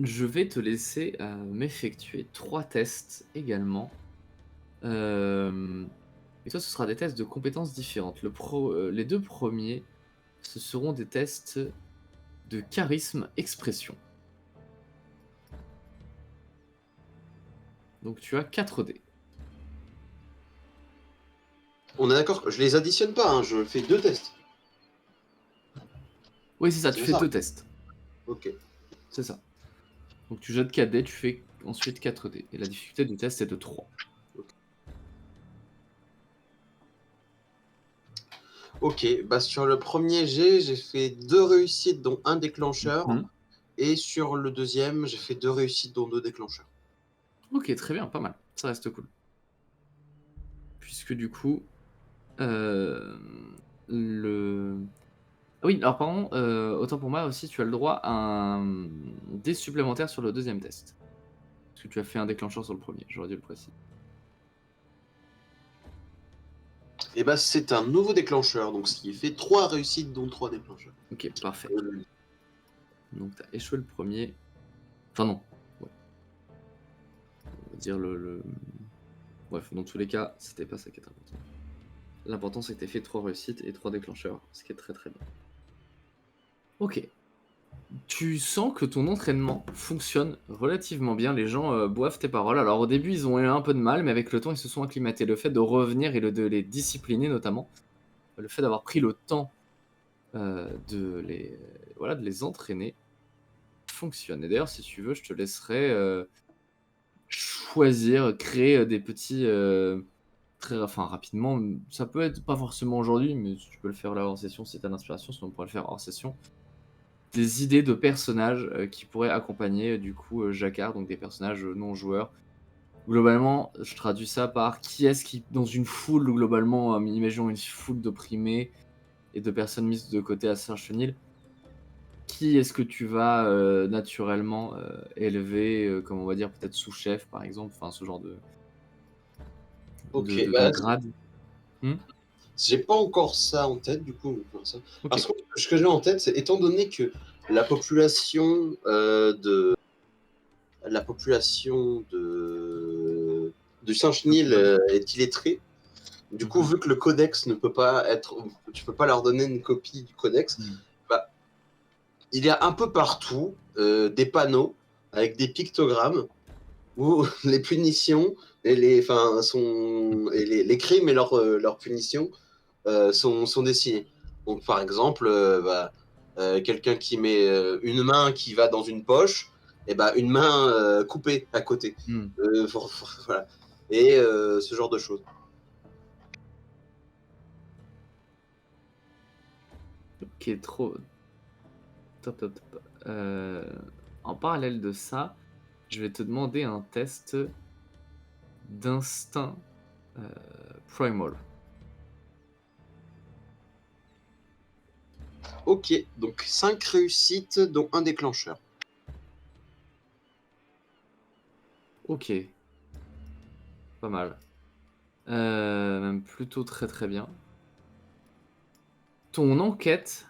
Je vais te laisser m'effectuer 3 tests également. Et toi, ce sera des tests de compétences différentes. Les 2 premiers, ce seront des tests de charisme expression. Donc tu as 4 dés. On est d'accord, je les additionne pas, hein, je fais 2 tests. Oui, c'est ça, tu C'est fais ça. 2 tests. Ok. C'est ça. Donc tu jettes 4 dés, tu fais ensuite 4 dés. Et la difficulté du test est de 3. Ok, bah sur le premier jet, j'ai fait 2 réussites, dont un déclencheur. Mhm. Et sur le deuxième, j'ai fait 2 réussites, dont 2 déclencheurs. Ok, très bien, pas mal. Ça reste cool. Puisque du coup, le... Ah oui, alors par contre, autant pour moi aussi, tu as le droit à un dé supplémentaire sur le deuxième test. Parce que tu as fait un déclencheur sur le premier, j'aurais dû le préciser. Et bah c'est un nouveau déclencheur, donc ce qui fait 3 réussites, dont 3 déclencheurs. Ok, parfait. Euh, Donc tu as échoué le premier. Enfin non. Ouais. On va dire Bref, dans tous les cas, c'était pas ça qui est important. L'important c'est que tu as fait 3 réussites et 3 déclencheurs, ce qui est très très bien. Ok. Tu sens que ton entraînement fonctionne relativement bien. Les gens boivent tes paroles. Alors au début, ils ont eu un peu de mal, mais avec le temps, ils se sont acclimatés. Le fait de revenir et de les discipliner notamment, le fait d'avoir pris le temps de les entraîner, fonctionne. Et d'ailleurs, si tu veux, je te laisserai choisir, créer des petits... enfin, rapidement, ça peut être pas forcément aujourd'hui, mais tu peux le faire là hors session si tu as l'inspiration, sinon on pourrait le faire hors session. Des idées de personnages qui pourraient accompagner du coup Jacquard, donc des personnages non joueurs. Globalement, je traduis ça par qui est-ce qui, dans une foule, globalement, imaginons une foule d'opprimés et de personnes mises de côté à Saint-Chenil, qui est-ce que tu vas naturellement élever, comme on va dire, peut-être sous-chef par exemple, enfin ce genre ok, de bah grade. j'ai pas encore ça en tête, du coup. Ça. Ok. Parce que ce que j'ai en tête, c'est étant donné que la population du Saint-Chenil est illettrée. Du coup, Mhm. vu que le codex ne peut pas être, tu peux pas leur donner une copie du codex, bah, il y a un peu partout des panneaux avec des pictogrammes où les punitions et les crimes et leurs punitions sont dessinés. Donc, par exemple, quelqu'un qui met une main qui va dans une poche, et une main coupée à côté. Mm. Voilà. Et ce genre de choses. Ok, trop top, top, top. En parallèle de ça, je vais te demander un test d'instinct primal. Ok, donc 5 réussites, dont un déclencheur. Ok, pas mal. Même plutôt très très bien. Ton enquête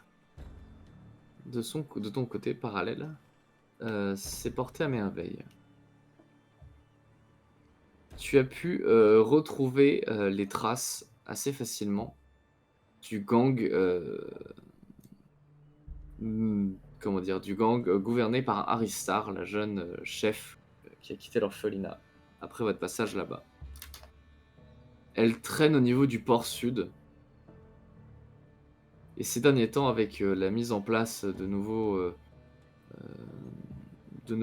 de ton côté parallèle s'est portée à merveille. Tu as pu retrouver les traces assez facilement du gang, comment dire, du gang gouverné par Aristar, la jeune chef qui a quitté l'orphelinat après votre passage là-bas. Elle traîne au niveau du port sud. Et ces derniers temps, avec la mise en place de nouveaux de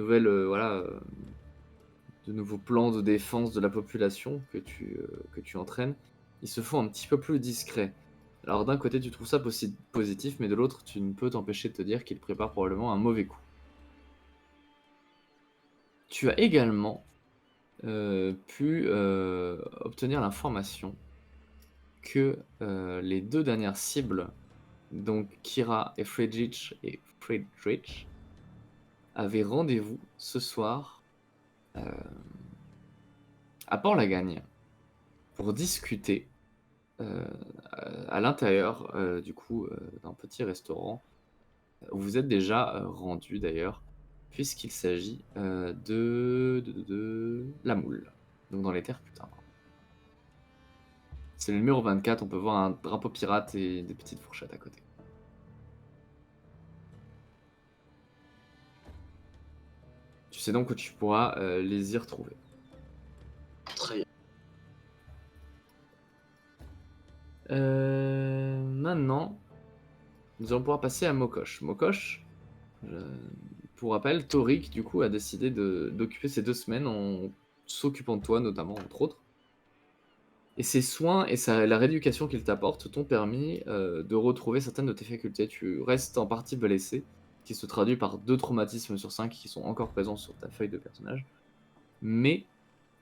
nouveaux plans de défense de la population que tu entraînes, ils se font un petit peu plus discrets. Alors d'un côté tu trouves ça positif, mais de l'autre tu ne peux t'empêcher de te dire qu'ils préparent probablement un mauvais coup. Tu as également pu obtenir l'information que les 2 dernières cibles, donc Kira et Friedrich avaient rendez-vous ce soir à Port-la-Gagne pour discuter à l'intérieur du coup d'un petit restaurant où vous êtes déjà rendu d'ailleurs, puisqu'il s'agit de La Moule, donc dans les terres putain. C'est le numéro 24, on peut voir un drapeau pirate et des petites fourchettes à côté. Tu sais donc que tu pourras les y retrouver. Très bien. Maintenant, nous allons pouvoir passer à Mokosh. Mokosh, pour rappel, Torik du coup a décidé d'occuper ces 2 semaines en s'occupant de toi notamment, entre autres. Et ces soins et la rééducation qu'ils t'apportent t'ont permis de retrouver certaines de tes facultés. Tu restes en partie blessé, qui se traduit par 2 traumatismes sur 5 qui sont encore présents sur ta feuille de personnage. Mais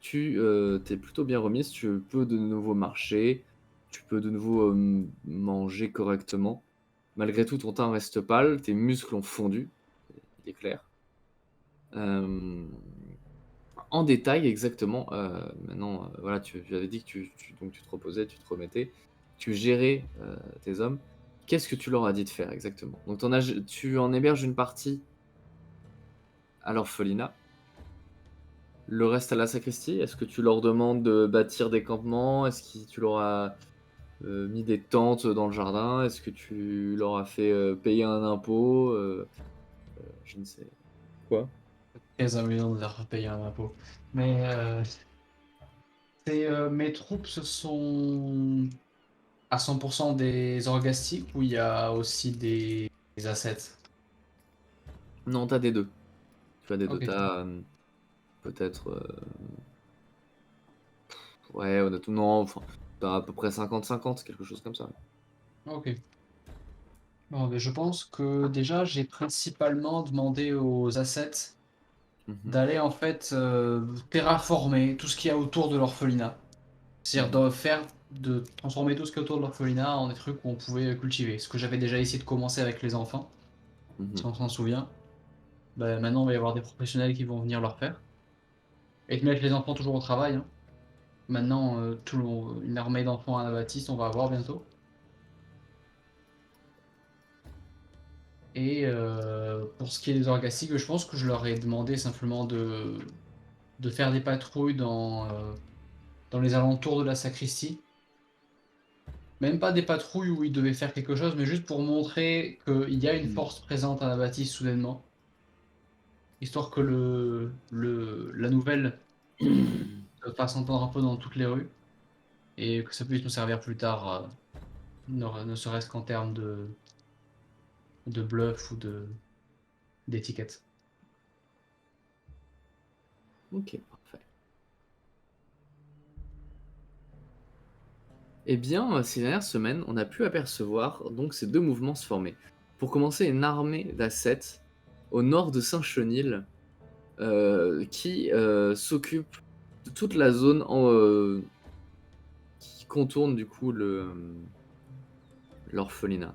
tu t'es plutôt bien remise, tu peux de nouveau marcher, tu peux de nouveau manger correctement. Malgré tout, ton teint reste pâle, tes muscles ont fondu, il est clair. En détail, exactement, maintenant, voilà, tu avais dit que donc tu te reposais, tu te remettais, tu gérais tes hommes. Qu'est-ce que tu leur as dit de faire exactement? Donc tu en héberges une partie à l'orphelinat, le reste à la sacristie. Est-ce que tu leur demandes de bâtir des campements? Est-ce que tu leur as mis des tentes dans le jardin? Est-ce que tu leur as fait payer un impôt? Je ne sais quoi. Très amusant de leur payer un impôt. Mais mes troupes, ce sont à 100% des orgastiques ou il y a aussi des assets? Non, t'as des deux. Tu as des deux. Ok. T'as peut-être. Ouais, honnêtement, non, enfin, t'as à peu près 50-50, quelque chose comme ça. Ok. Bon, mais je pense que déjà, j'ai principalement demandé aux assets Mhm. d'aller en fait terraformer tout ce qu'il y a autour de l'orphelinat. C'est-à-dire de transformer tout ce qu'il y a autour de l'orphelinat en des trucs où on pouvait cultiver. Ce que j'avais déjà essayé de commencer avec les enfants, si on s'en souvient. Ben, maintenant, il va y avoir des professionnels qui vont venir leur faire. Et de mettre les enfants toujours au travail, hein. Maintenant, une armée d'enfants à Anabaptiste, on va avoir bientôt. Et pour ce qui est des orgastiques, je pense que je leur ai demandé simplement de faire des patrouilles dans les alentours de la sacristie. Même pas des patrouilles où ils devaient faire quelque chose, mais juste pour montrer qu'il y a une force présente à Anabaptiste soudainement. Histoire que la nouvelle se fasse entendre un peu dans toutes les rues. Et que ça puisse nous servir plus tard, ne serait-ce qu'en termes de bluff ou d'étiquette. Ok, parfait. Eh bien, ces dernières semaines, on a pu apercevoir donc ces deux mouvements se former. Pour commencer, une armée d'assets au nord de Saint-Chenil qui s'occupe de toute la zone qui contourne du coup l'orphelinat.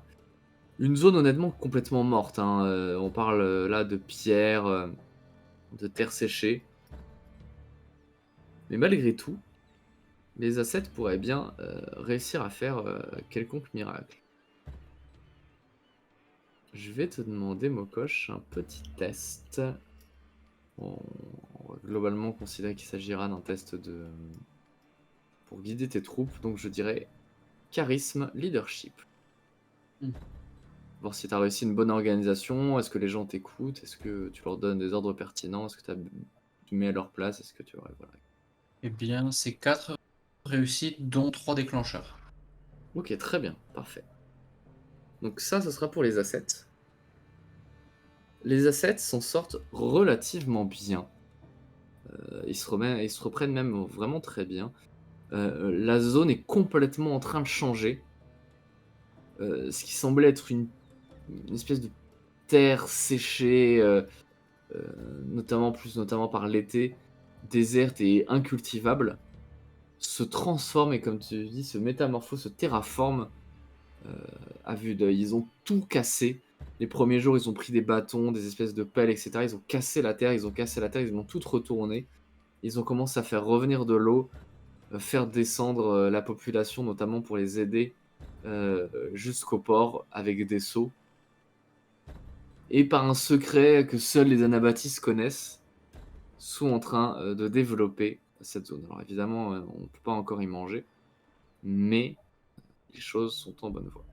Une zone honnêtement complètement morte, hein. On parle là de pierre, de terre séchée. Mais malgré tout, les assets pourraient bien réussir à faire quelconque miracle. Je vais te demander, Mokosh, un petit test. On va globalement considérer qu'il s'agira d'un test pour guider tes troupes, donc je dirais charisme, leadership. Voir si tu as réussi une bonne organisation, est-ce que les gens t'écoutent, est-ce que tu leur donnes des ordres pertinents, est-ce que tu mets à leur place, est-ce que tu... Voilà. Eh bien, c'est 4 réussites, dont 3 déclencheurs. Ok, très bien, parfait. Donc ça sera pour les assets. Les assets s'en sortent relativement bien. Ils se reprennent même vraiment très bien. La zone est complètement en train de changer. Ce qui semblait être une espèce de terre séchée, notamment par l'été, déserte et incultivable, se transforme et, comme tu dis, se métamorphose, se terraforme à vue d'œil. Ils ont tout cassé. Les premiers jours, ils ont pris des bâtons, des espèces de pelles, etc. Ils ont cassé la terre, ils l'ont toute retournée. Ils ont commencé à faire revenir de l'eau, faire descendre la population, notamment pour les aider jusqu'au port avec des seaux. Et par un secret que seuls les Anabaptistes connaissent, sont en train de développer cette zone. Alors évidemment, on ne peut pas encore y manger, mais les choses sont en bonne voie.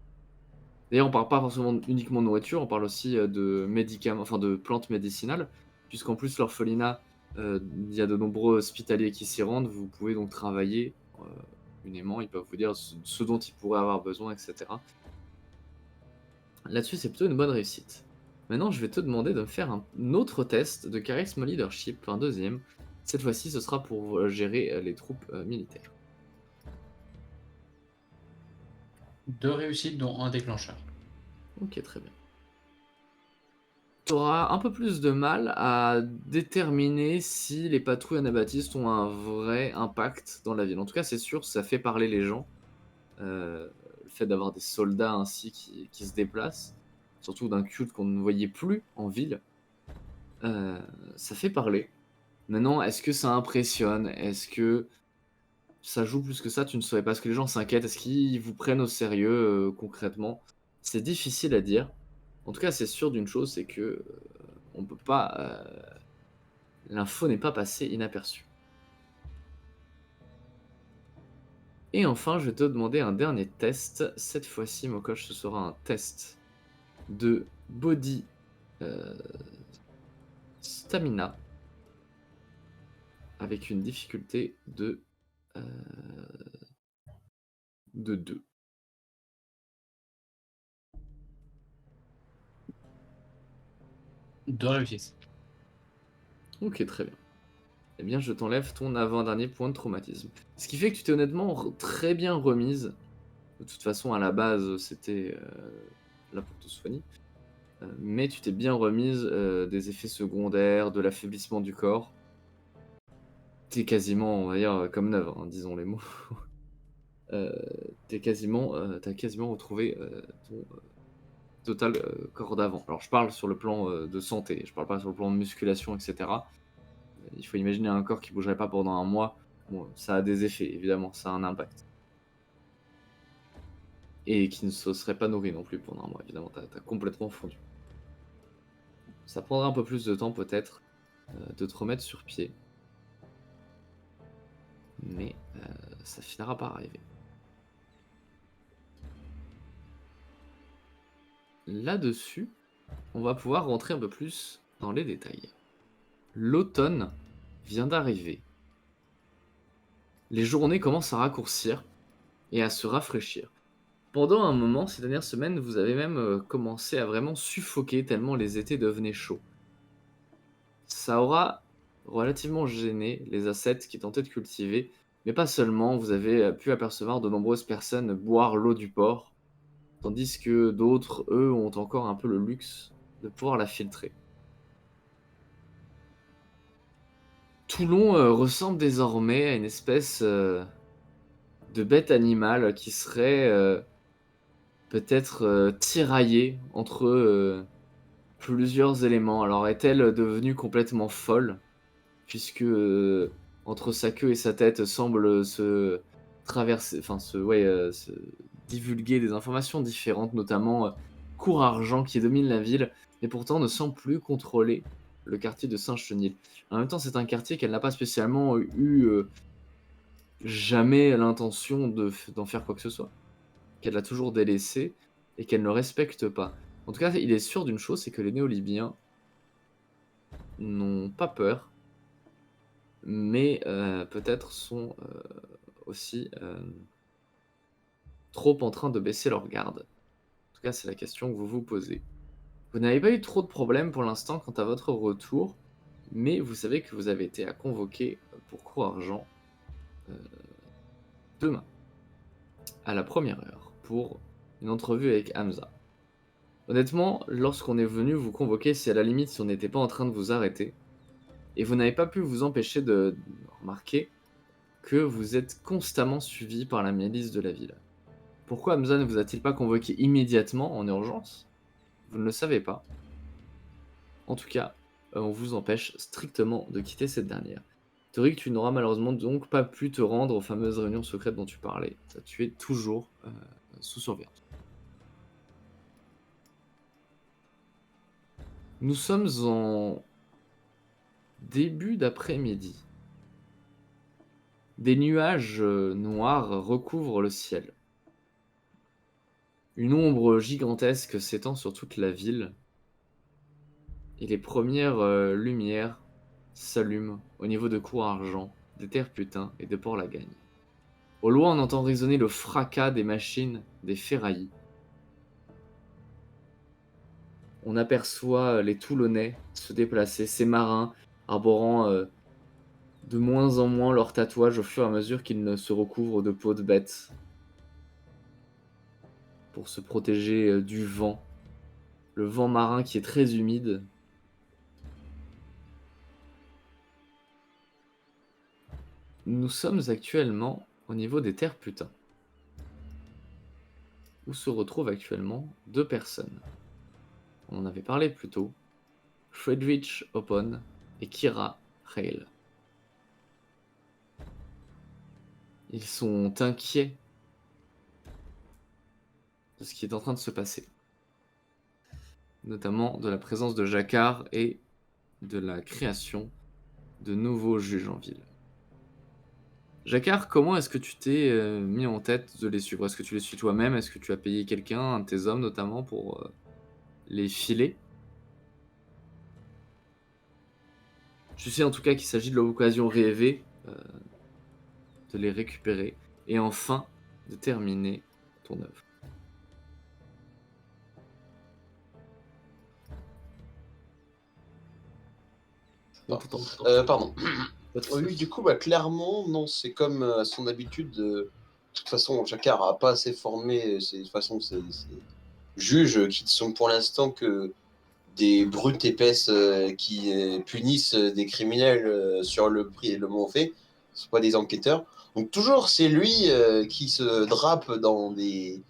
D'ailleurs, on parle pas forcément uniquement de nourriture, on parle aussi de médicaments, enfin de plantes médicinales, puisqu'en plus l'orphelinat, il y a de nombreux hospitaliers qui s'y rendent. Vous pouvez donc travailler uniquement, ils peuvent vous dire ce dont ils pourraient avoir besoin, etc. Là-dessus, c'est plutôt une bonne réussite. Maintenant, je vais te demander de me faire un autre test de charisme leadership, un deuxième. Cette fois-ci, ce sera pour gérer les troupes militaires. 2 réussites, dont un déclencheur. Ok, très bien. Tu auras un peu plus de mal à déterminer si les patrouilles anabaptistes ont un vrai impact dans la ville. En tout cas, c'est sûr, ça fait parler les gens. Le fait d'avoir des soldats ainsi qui se déplacent, surtout d'un culte qu'on ne voyait plus en ville, ça fait parler. Maintenant, est-ce que ça impressionne? Est-ce que ça joue plus que ça? Tu ne saurais pas. Est-ce que les gens s'inquiètent? Est-ce qu'ils vous prennent au sérieux concrètement? C'est difficile à dire. En tout cas, c'est sûr d'une chose, c'est que on peut pas. L'info n'est pas passée inaperçue. Et enfin, je vais te demander un dernier test. Cette fois-ci, mon coach, ce sera un test de body euh, stamina avec une difficulté euh, de 2. Deux réussites. Ok, très bien. Eh bien, je t'enlève ton avant-dernier point de traumatisme. Ce qui fait que tu t'es honnêtement très bien remise. De toute façon, à la base, c'était là pour te soigner. Mais tu t'es bien remise des effets secondaires, de l'affaiblissement du corps. T'es quasiment, on va dire, comme neuve, hein, disons les mots. T'as quasiment retrouvé ton total corps d'avant. Alors je parle sur le plan de santé, je parle pas sur le plan de musculation, etc. Il faut imaginer un corps qui bougerait pas pendant un mois. Bon, ça a des effets, évidemment, ça a un impact. Et qui ne se serait pas nourri non plus pendant un mois, évidemment, t'as complètement fondu. Ça prendra un peu plus de temps peut-être de te remettre sur pied. Mais ça finira par arriver. Là-dessus, on va pouvoir rentrer un peu plus dans les détails. L'automne vient d'arriver. Les journées commencent à raccourcir et à se rafraîchir. Pendant un moment, ces dernières semaines, vous avez même commencé à vraiment suffoquer tellement les étés devenaient chauds. Ça aura relativement gêné les ascètes qui tentaient de cultiver, mais pas seulement, vous avez pu apercevoir de nombreuses personnes boire l'eau du port, tandis que d'autres, eux, ont encore un peu le luxe de pouvoir la filtrer. Toulon ressemble désormais à une espèce de bête animale qui serait peut-être tiraillée entre plusieurs éléments. Alors est-elle devenue complètement folle, puisque entre sa queue et sa tête semble se traverser, enfin se divulguer des informations différentes, notamment Cour Argent qui domine la ville, et pourtant ne semble plus contrôler le quartier de Saint-Chenil. En même temps, c'est un quartier qu'elle n'a pas spécialement eu jamais l'intention d'en faire quoi que ce soit, qu'elle a toujours délaissé et qu'elle ne respecte pas. En tout cas, il est sûr d'une chose, c'est que les Néo-Libyens n'ont pas peur, mais peut-être sont aussi trop en train de baisser leur garde. En tout cas, c'est la question que vous vous posez. Vous n'avez pas eu trop de problèmes pour l'instant quant à votre retour, mais vous savez que vous avez été à convoquer pour Cour Argent demain, à la première heure, pour une entrevue avec Hamza. Honnêtement, lorsqu'on est venu vous convoquer, c'est à la limite si on n'était pas en train de vous arrêter. Et vous n'avez pas pu vous empêcher de remarquer que vous êtes constamment suivi par la milice de la ville. Pourquoi Hamza ne vous a-t-il pas convoqué immédiatement en urgence? Vous ne le savez pas. En tout cas, on vous empêche strictement de quitter cette dernière. Théorique, tu n'auras malheureusement donc pas pu te rendre aux fameuses réunions secrètes dont tu parlais. Tu es toujours sous surveillance. Nous sommes en début d'après-midi. Des nuages noirs recouvrent le ciel. Une ombre gigantesque s'étend sur toute la ville. Et les premières lumières s'allument au niveau de Cour Argent, des Terres Putains et de Port-Lagagne. Au loin, on entend résonner le fracas des machines, des ferraillis. On aperçoit les Toulonnais se déplacer, ces marins arborant de moins en moins leurs tatouages au fur et à mesure qu'ils ne se recouvrent de peau de bête. pour se protéger du vent. Le vent marin qui est très humide. Nous sommes actuellement au niveau des terres putains, où se retrouvent actuellement 2 personnes. On en avait parlé plus tôt. Friedrich Oppon et Kira Hale. Ils sont inquiets de ce qui est en train de se passer. Notamment de la présence de Jacquard et de la création de nouveaux juges en ville. Jacquard, comment est-ce que tu t'es mis en tête de les suivre? Est-ce que tu les suis toi-même? Est-ce que tu as payé quelqu'un, un de tes hommes notamment, pour les filer? Tu sais en tout cas qu'il s'agit de l'occasion rêvée de les récupérer et enfin de terminer ton œuvre. On t'entend. Pardon. Pas de Oui, soucis. du coup, clairement, non, c'est comme à son habitude. De toute façon, Jacquard a pas assez formé. De toute façon, ces juges qui ne sont pour l'instant que des brutes épaisses qui punissent des criminels sur le prix et le mot fait. Ce ne sont pas des enquêteurs. Donc toujours, c'est lui qui se drape dans des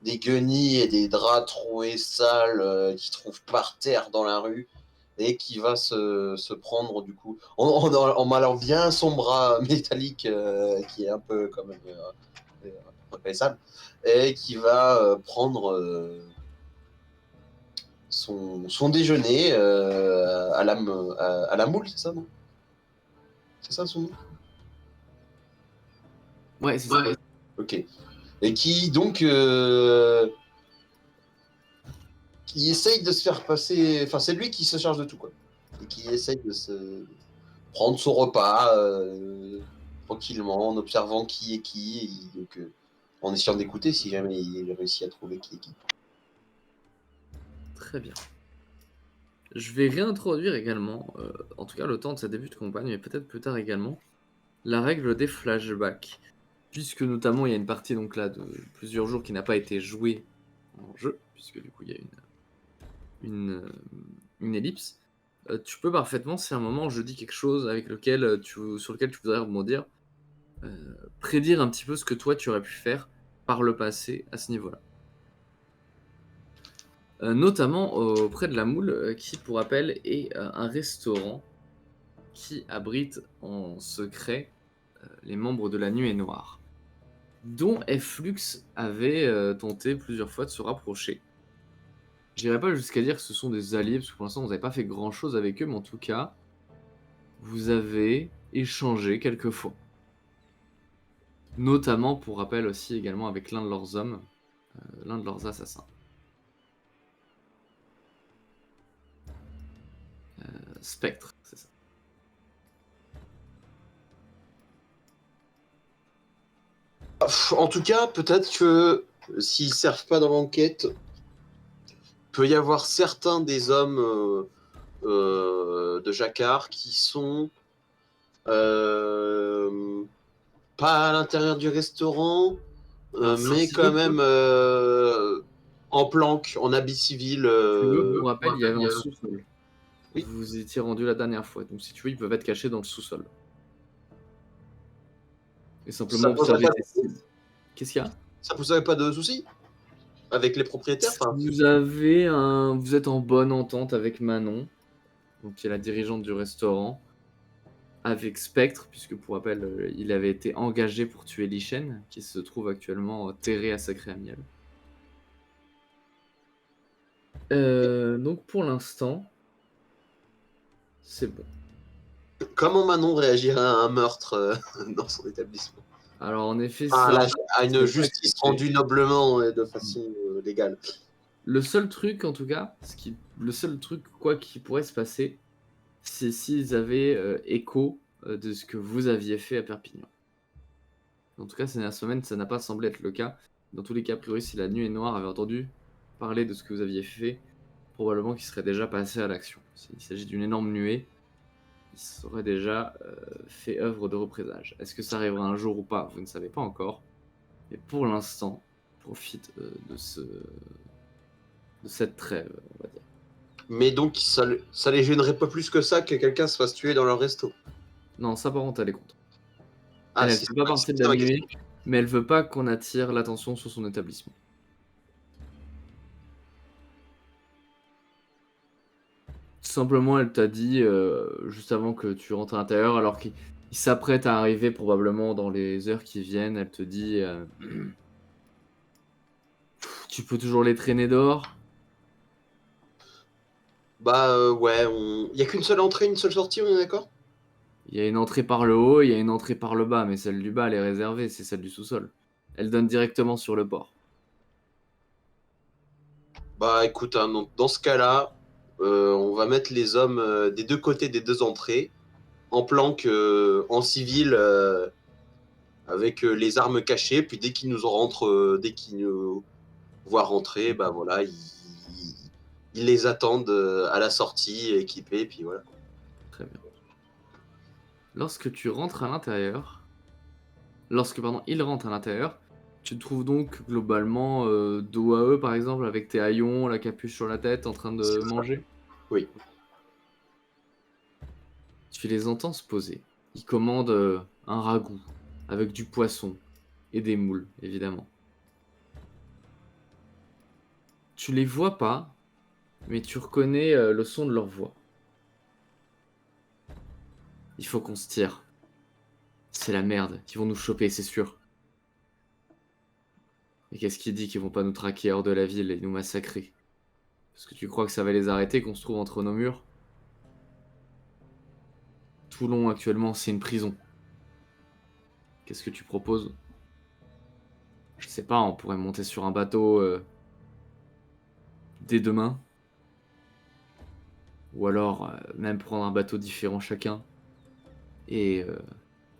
guenilles et des draps troués sales qu'il trouve par terre dans la rue et qui va se prendre du coup en malant bien son bras métallique qui est un peu quand même reconnaissable et qui va prendre son déjeuner à la moule, c'est ça, non? C'est ça son nom? Ouais, c'est ça. Ok. Et qui donc qui essaye de se faire passer. Enfin, c'est lui qui se charge de tout, quoi. Et qui essaye de se prendre son repas tranquillement, en observant qui est qui, et donc en essayant d'écouter si jamais il réussit à trouver qui est qui. Très bien. Je vais réintroduire également, en tout cas le temps de sa début de campagne, mais peut-être plus tard également, la règle des flashbacks. Puisque notamment il y a une partie donc là de plusieurs jours qui n'a pas été jouée en jeu, puisque du coup il y a une ellipse. Tu peux parfaitement, si à un moment je dis quelque chose avec sur lequel tu voudrais rebondir, prédire un petit peu ce que toi tu aurais pu faire par le passé à ce niveau-là. Notamment auprès de la Moule, qui pour rappel est un restaurant qui abrite en secret les membres de la Nuée Noire, dont Flux avait tenté plusieurs fois de se rapprocher. J'irai pas jusqu'à dire que ce sont des alliés, parce que pour l'instant vous n'avez pas fait grand chose avec eux, mais en tout cas, vous avez échangé quelques fois. Notamment, pour rappel aussi également, avec l'un de leurs hommes, l'un de leurs assassins. Spectre, c'est ça. En tout cas, peut-être que s'ils servent pas dans l'enquête, peut y avoir certains des hommes de Jacquard qui sont pas à l'intérieur du restaurant, mais quand même en planque, en habit civil. Pour rappel, il y avait un sous-sol. Oui. Vous étiez rendu la dernière fois, donc si tu veux, ils peuvent être cachés dans le sous-sol. Et simplement Ça poserait observer pas tes cibles. Qu'est-ce qu'il y a? Ça poserait pas de soucis avec les propriétaires, enfin. Vous êtes en bonne entente avec Manon, donc qui est la dirigeante du restaurant, avec Spectre, puisque pour rappel, il avait été engagé pour tuer Lichen, qui se trouve actuellement terré à Sacré-Amiel. Donc pour l'instant, c'est bon. Comment Manon réagirait à un meurtre dans son établissement? Alors en effet, à une justice rendue noblement et de façon légale. Le seul truc, en tout cas, le seul truc quoi qui pourrait se passer, c'est s'ils avaient écho de ce que vous aviez fait à Perpignan. En tout cas, ces dernières semaines, ça n'a pas semblé être le cas. Dans tous les cas, a priori, si la Nuée Noire avait entendu parler de ce que vous aviez fait, probablement qu'il serait déjà passé à l'action. S'il s'agit d'une énorme nuée, il serait déjà fait œuvre de représage. Est-ce que ça arrivera un jour ou pas? Vous ne savez pas encore. Mais pour l'instant, profite de cette trêve, on va dire. Mais donc, ça les gênerait pas plus que ça que quelqu'un se fasse tuer dans leur resto. Non, ça par contre, elle est contre. Ah, Elle c'est fait pas partie de ça la ma nuée, question. mais elle veut pas qu'on attire l'attention sur son établissement. Simplement, elle t'a dit, juste avant que tu rentres à l'intérieur, alors qu'il s'apprête à arriver probablement dans les heures qui viennent, elle te dit tu peux toujours les traîner dehors. Bah ouais, il y a qu'une seule entrée, une seule sortie, on est d'accord? Il y a une entrée par le haut, il y a une entrée par le bas, mais celle du bas, elle est réservée, c'est celle du sous-sol. Elle donne directement sur le port. Bah écoute, hein, dans ce cas-là, on va mettre les hommes des deux côtés des deux entrées, en planque, en civil, avec les armes cachées, puis dès qu'ils dès qu'ils nous voient rentrer, bah voilà, ils les attendent à la sortie, équipés, puis voilà. Très bien. Lorsque tu rentres à l'intérieur, il rentre à l'intérieur, tu te trouves donc globalement dos à eux, par exemple, avec tes haillons, la capuche sur la tête, en train de C'est ça. manger. Oui. Tu les entends se poser. Ils commandent un ragoût avec du poisson et des moules, évidemment. Tu les vois pas, mais tu reconnais le son de leur voix. Il faut qu'on se tire. C'est la merde, ils vont nous choper, c'est sûr. Et qu'est-ce qui dit qu'ils vont pas nous traquer hors de la ville et nous massacrer? Parce que tu crois que ça va les arrêter, qu'on se trouve entre nos murs? Toulon, actuellement, c'est une prison. Qu'est-ce que tu proposes? Je sais pas, on pourrait monter sur un bateau dès demain. Ou alors, même prendre un bateau différent chacun. Et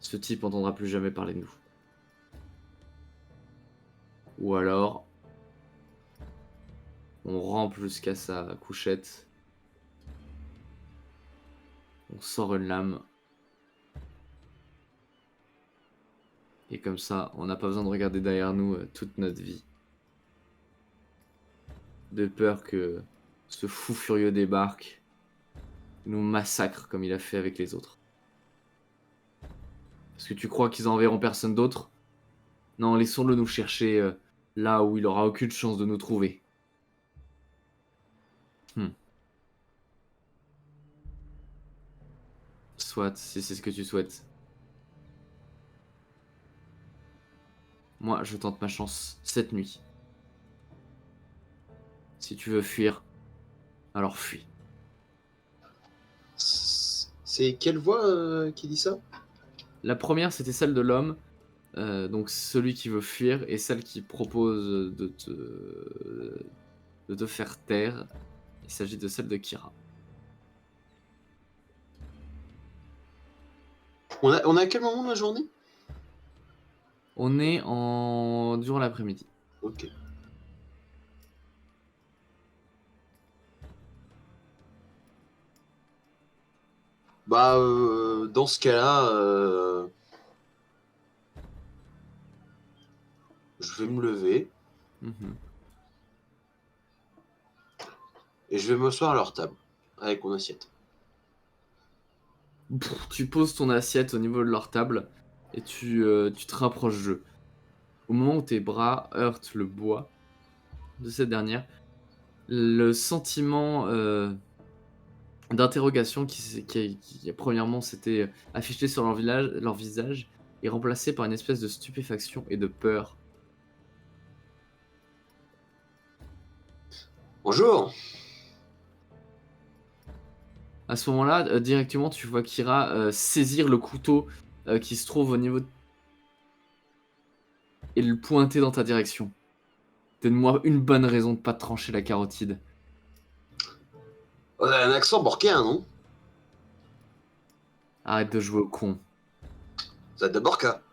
ce type n'entendra plus jamais parler de nous. Ou alors, on rampe jusqu'à sa couchette. On sort une lame. Et comme ça, on n'a pas besoin de regarder derrière nous toute notre vie. De peur que ce fou furieux débarque, nous massacre comme il a fait avec les autres. Parce que tu crois qu'ils enverront personne d'autre? Non, laissons-le nous chercher là où il aura aucune chance de nous trouver. Soit, si c'est ce que tu souhaites. Moi, je tente ma chance cette nuit. Si tu veux fuir, alors fuis. C'est quelle voix qui dit ça? La première, c'était celle de l'homme, donc celui qui veut fuir, et celle qui propose de te faire taire. Il s'agit de celle de Kira. On a à quel moment de la journée? On est durant l'après-midi. Ok. Bah, dans ce cas-là, je vais me lever Mhm. et je vais m'asseoir à leur table avec mon assiette. Tu poses ton assiette au niveau de leur table et tu te rapproches d'eux. Au moment où tes bras heurtent le bois de cette dernière, le sentiment d'interrogation qui premièrement s'était affiché sur leur visage est remplacé par une espèce de stupéfaction et de peur. Bonjour. À ce moment-là, directement, tu vois Kira saisir le couteau qui se trouve au niveau et le pointer dans ta direction. Donne-moi une bonne raison de pas te trancher la carotide. Vous avez un accent borkéen, non? Arrête de jouer au con. Vous êtes de Borca.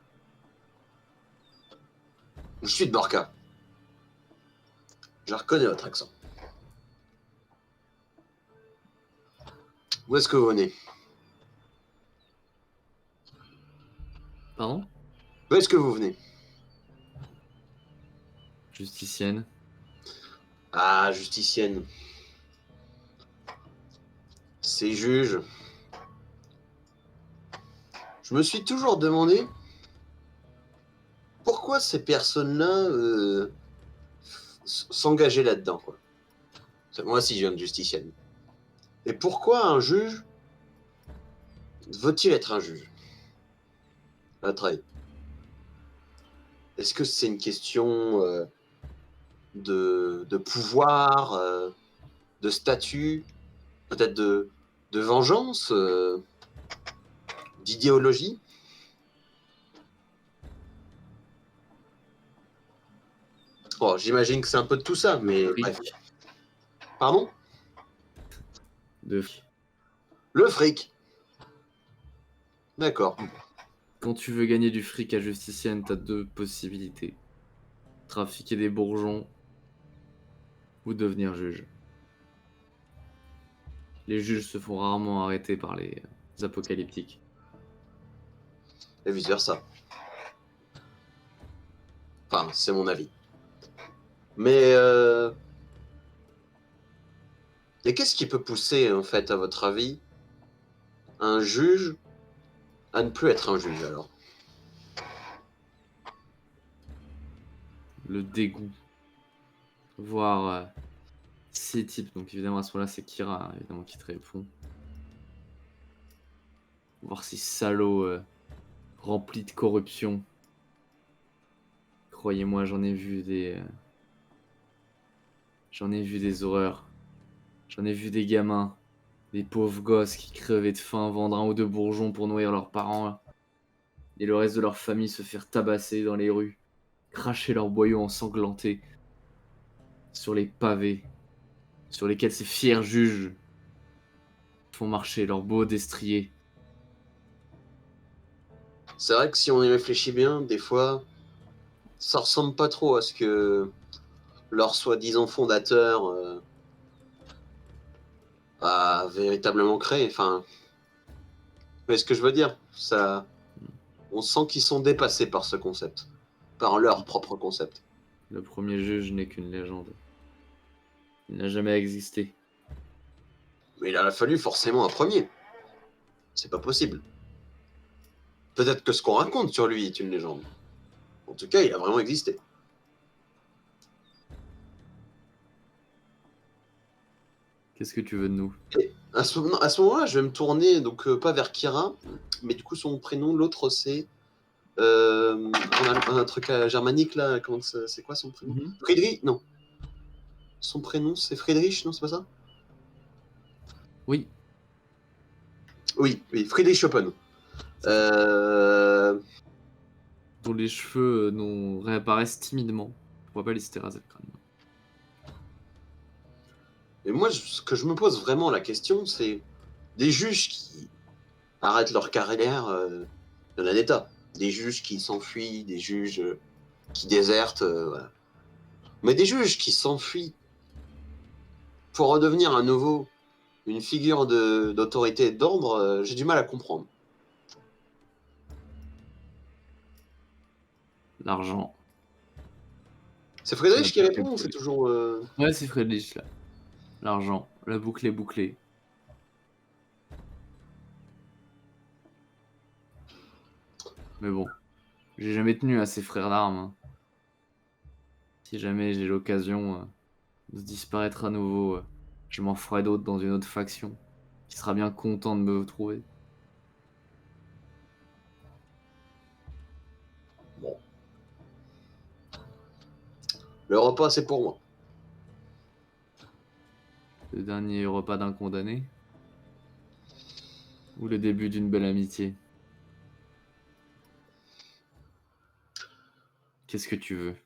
Je suis de Borca. Je reconnais votre accent. Où est-ce que vous venez? Pardon? Où est-ce que vous venez? Justicienne. Ah, justicienne. Ces juges. Je me suis toujours demandé pourquoi ces personnes-là s'engageaient là-dedans, quoi. Moi aussi, je viens de justicienne. Et pourquoi un juge veut-il être un juge? À votre avis? Est-ce que c'est une question de pouvoir, de statut, peut-être de vengeance, d'idéologie? Bon, j'imagine que c'est un peu de tout ça, mais bref. Fric. Pardon? De fric. Le fric. D'accord. Quand tu veux gagner du fric à Justicienne, t'as deux possibilités. Trafiquer des bourgeons ou devenir juge. Les juges se font rarement arrêter par les apocalyptiques. Et vice versa. Enfin, c'est mon avis. Mais et qu'est-ce qui peut pousser, en fait, à votre avis, un juge à ne plus être un juge, alors? Le dégoût. Voir ces types, donc évidemment à ce moment-là c'est Kira évidemment qui te répond. Voir ces salauds remplis de corruption. Croyez-moi, j'en ai vu des horreurs. J'en ai vu des gamins, des pauvres gosses qui crevaient de faim, vendre un ou deux bourgeons pour nourrir leurs parents et le reste de leur famille se faire tabasser dans les rues, cracher leurs boyaux ensanglantés sur les pavés, sur lesquels ces fiers juges font marcher leurs beaux destriers. C'est vrai que si on y réfléchit bien, des fois, ça ressemble pas trop à ce que leur soi-disant fondateur a véritablement créé. Enfin, vous voyez ce que je veux dire? Ça, on sent qu'ils sont dépassés par ce concept, par leur propre concept. Le premier juge n'est qu'une légende. Il n'a jamais existé. Mais il a fallu forcément un premier. C'est pas possible. Peut-être que ce qu'on raconte sur lui est une légende. En tout cas, il a vraiment existé. Qu'est-ce que tu veux de nous? Et à ce moment-là, je vais me tourner, donc pas vers Kira, mais du coup, son prénom, l'autre, c'est. On a un truc germanique là, c'est quoi son prénom? Friedrich? Non. Son prénom, c'est Friedrich, non, c'est pas ça? Oui. Oui, Friedrich Chopin. Dont les cheveux réapparaissent timidement. On voit pas les se raser le crâne. Et moi, ce que je me pose vraiment la question, c'est des juges qui arrêtent leur carrière de la d'État. Des juges qui s'enfuient, des juges qui désertent, voilà. Mais des juges qui s'enfuient pour redevenir à nouveau une figure d'autorité et d'ordre, j'ai du mal à comprendre. L'argent. C'est Friedrich qui répond ou c'est toujours... Ouais, c'est Friedrich là. L'argent. La boucle est bouclée. Mais bon. J'ai jamais tenu à ces frères d'armes. Hein. Si jamais j'ai l'occasion de disparaître à nouveau, je m'en ferai d'autres dans une autre faction. Qui sera bien content de me trouver. Bon. Le repas, c'est pour moi. Le dernier repas d'un condamné? Ou le début d'une belle amitié? Qu'est-ce que tu veux?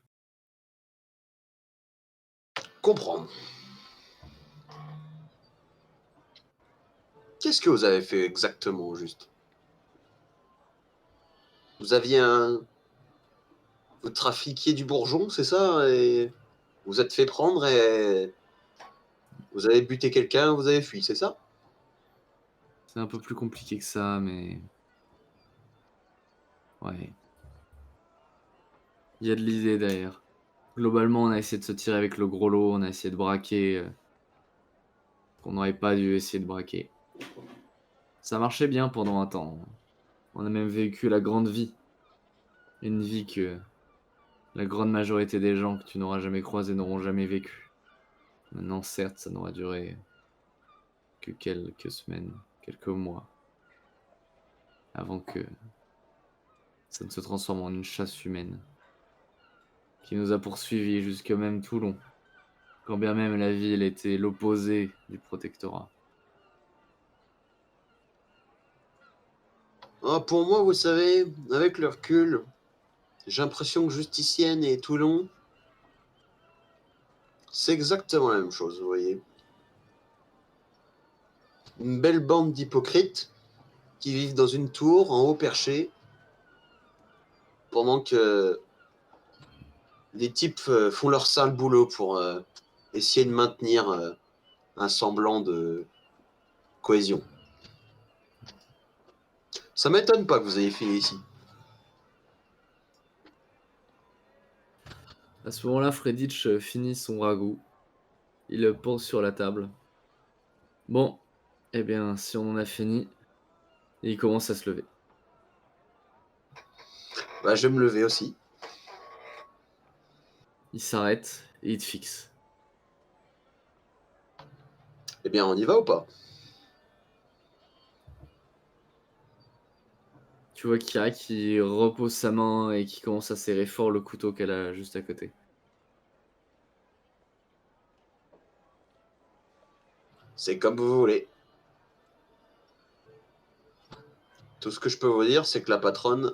Comprendre. Qu'est-ce que vous avez fait exactement, au juste? Vous aviez un... Vous trafiquiez du bourgeon, c'est ça? Et vous êtes fait prendre et... Vous avez buté quelqu'un, vous avez fui, c'est ça? C'est un peu plus compliqué que ça, mais... Ouais. Il y a de l'idée derrière. Globalement, on a essayé de se tirer avec le gros lot, on a essayé de braquer qu'on n'aurait pas dû essayer de braquer. Ça marchait bien pendant un temps. On a même vécu la grande vie. Une vie que la grande majorité des gens que tu n'auras jamais croisés n'auront jamais vécu. Maintenant, certes, ça n'aura duré que quelques semaines, quelques mois, avant que ça ne se transforme en une chasse humaine qui nous a poursuivis jusque même Toulon, quand bien même la ville était l'opposé du protectorat. Ah, pour moi, vous savez, avec le recul, j'ai l'impression que Justicienne et Toulon, c'est exactement la même chose, vous voyez. Une belle bande d'hypocrites qui vivent dans une tour en haut perché, pendant que les types font leur sale boulot pour essayer de maintenir un semblant de cohésion. Ça m'étonne pas que vous ayez fini ici. À ce moment-là, Freditch finit son ragoût. Il le pose sur la table. Bon, eh bien, si on en a fini, et il commence à se lever. Bah, je vais me lever aussi. Il s'arrête et il te fixe. Eh bien, on y va ou pas? Tu vois Kira qui repose sa main et qui commence à serrer fort le couteau qu'elle a juste à côté. C'est comme vous voulez. Tout ce que je peux vous dire, c'est que la patronne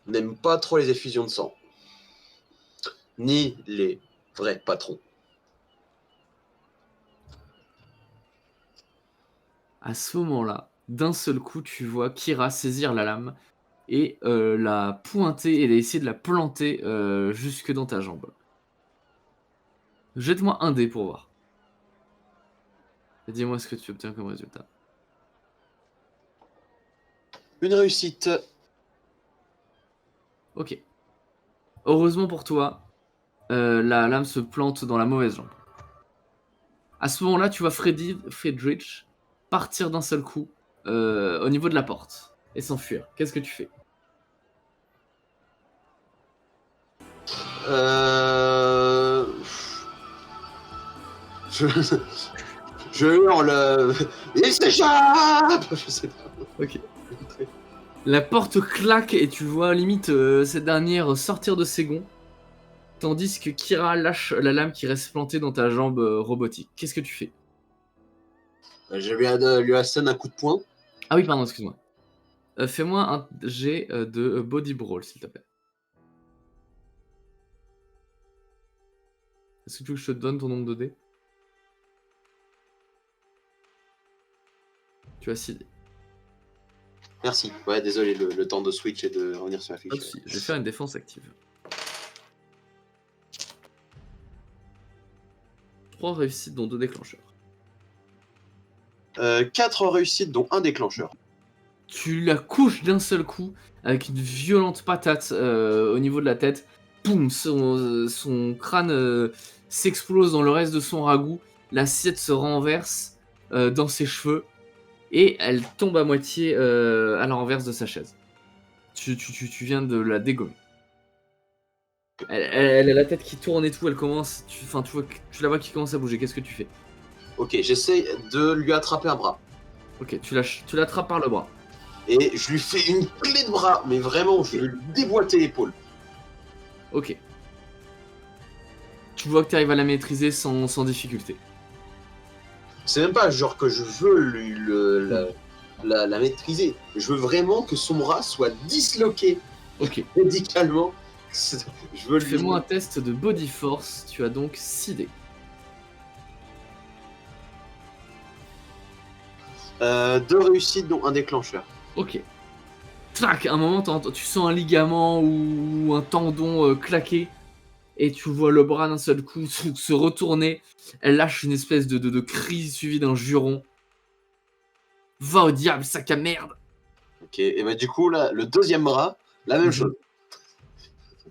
n'aime pas trop les effusions de sang. Ni les vrais patrons. À ce moment-là, d'un seul coup, tu vois Kira saisir la lame et la pointer et essayer de la planter jusque dans ta jambe. Jette-moi un dé pour voir. Et dis-moi ce que tu obtiens comme résultat. Une réussite. Ok. Heureusement pour toi, la lame se plante dans la mauvaise jambe. À ce moment-là, tu vois Friedrich partir d'un seul coup au niveau de la porte et s'enfuir. Qu'est-ce que tu fais? Je... je hurle. Il s'échappe. Je sais pas. Ok. La porte claque et tu vois limite cette dernière sortir de ses gonds, tandis que Kira lâche la lame qui reste plantée dans ta jambe robotique. Qu'est-ce que tu fais? Je lui assène un coup de poing. Ah oui, pardon, excuse-moi. Fais-moi un jet de body brawl, s'il te plaît. Est-ce que tu veux que je te donne ton nombre de dés? Tu as 6 dés. Merci. Ouais, désolé, le temps de switch et de revenir sur la fiche. Pas de souci. Je vais faire une défense active. 3 réussites dont 2 déclencheurs. 4 réussites, dont un déclencheur. Tu la couches d'un seul coup avec une violente patate au niveau de la tête. Poum, son crâne s'explose dans le reste de son ragoût. L'assiette se renverse dans ses cheveux et elle tombe à moitié à la renverse de sa chaise. Tu viens de la dégommer. Elle a la tête qui tourne et tout, elle commence. Tu la vois qui commence à bouger. Qu'est-ce que tu fais? Ok, j'essaie de lui attraper un bras. Ok, tu l'attrapes par le bras. Et je lui fais une clé de bras, mais vraiment, je vais lui déboîter l'épaule. Ok. Tu vois que tu arrives à la maîtriser sans difficulté. C'est même pas genre que je veux la maîtriser. Je veux vraiment que son bras soit disloqué Ok. médicalement. Je veux lui... Fais-moi un test de body force, tu as donc 6 dés. 2 réussites, dont un déclencheur. Ok. Trac, à un moment, tu sens un ligament ou un tendon claquer, et tu vois le bras d'un seul coup se retourner. Elle lâche une espèce de cri suivi d'un juron. Va au diable, sac à merde! Ok, et bah du coup, là, le deuxième bras, la même chose.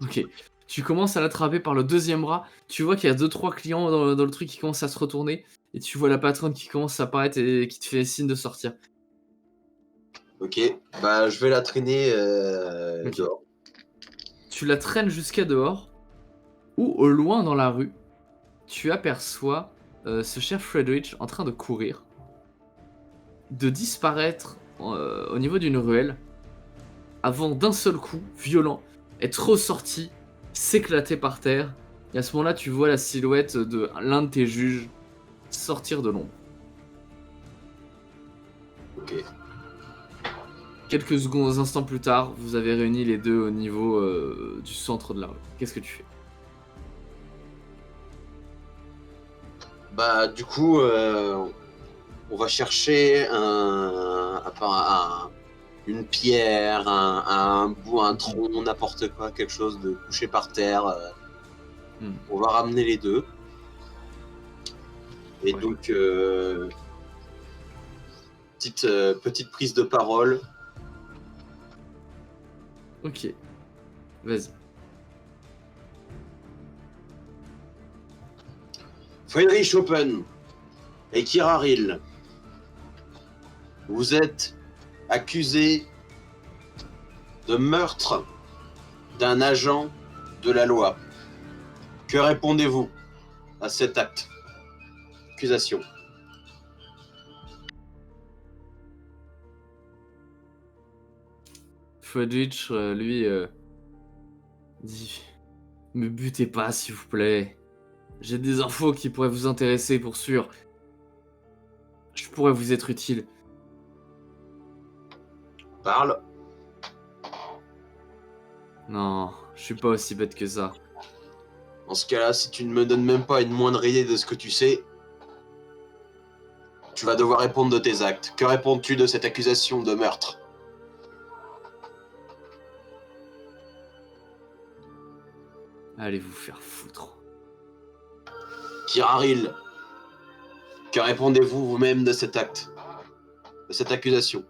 Ok. Tu commences à l'attraper par le deuxième bras. Tu vois qu'il y a 2-3 clients dans le truc qui commencent à se retourner. Et tu vois la patronne qui commence à apparaître et qui te fait signe de sortir. Ok, bah je vais la traîner Ok. dehors. Tu la traînes jusqu'à dehors, où au loin dans la rue, tu aperçois ce cher Friedrich en train de courir, de disparaître au niveau d'une ruelle, avant d'un seul coup, violent, être ressorti, s'éclater par terre, et à ce moment-là, tu vois la silhouette de l'un de tes juges sortir de l'ombre. Ok. Quelques secondes, instants plus tard, vous avez réuni les deux au niveau du centre de la rue. Qu'est-ce que tu fais? Bah du coup, on va chercher une pierre, un bout, un tronc, n'importe quoi, quelque chose de couché par terre. On va ramener les deux. Et Ouais. donc, petite prise de parole. Ok. Vas-y. Friedrich Open et Kiraril, vous êtes accusés de meurtre d'un agent de la loi. Que répondez-vous à cet acte? Accusation. Friedrich, lui, dit: me butez pas, s'il vous plaît. J'ai des infos qui pourraient vous intéresser, pour sûr. Je pourrais vous être utile. Parle. Non, je suis pas aussi bête que ça. Dans ce cas-là, si tu ne me donnes même pas une moindre idée de ce que tu sais, tu vas devoir répondre de tes actes. Que réponds-tu de cette accusation de meurtre? Allez vous faire foutre. Kiraril, que répondez-vous vous-même de cet acte? De cette accusation?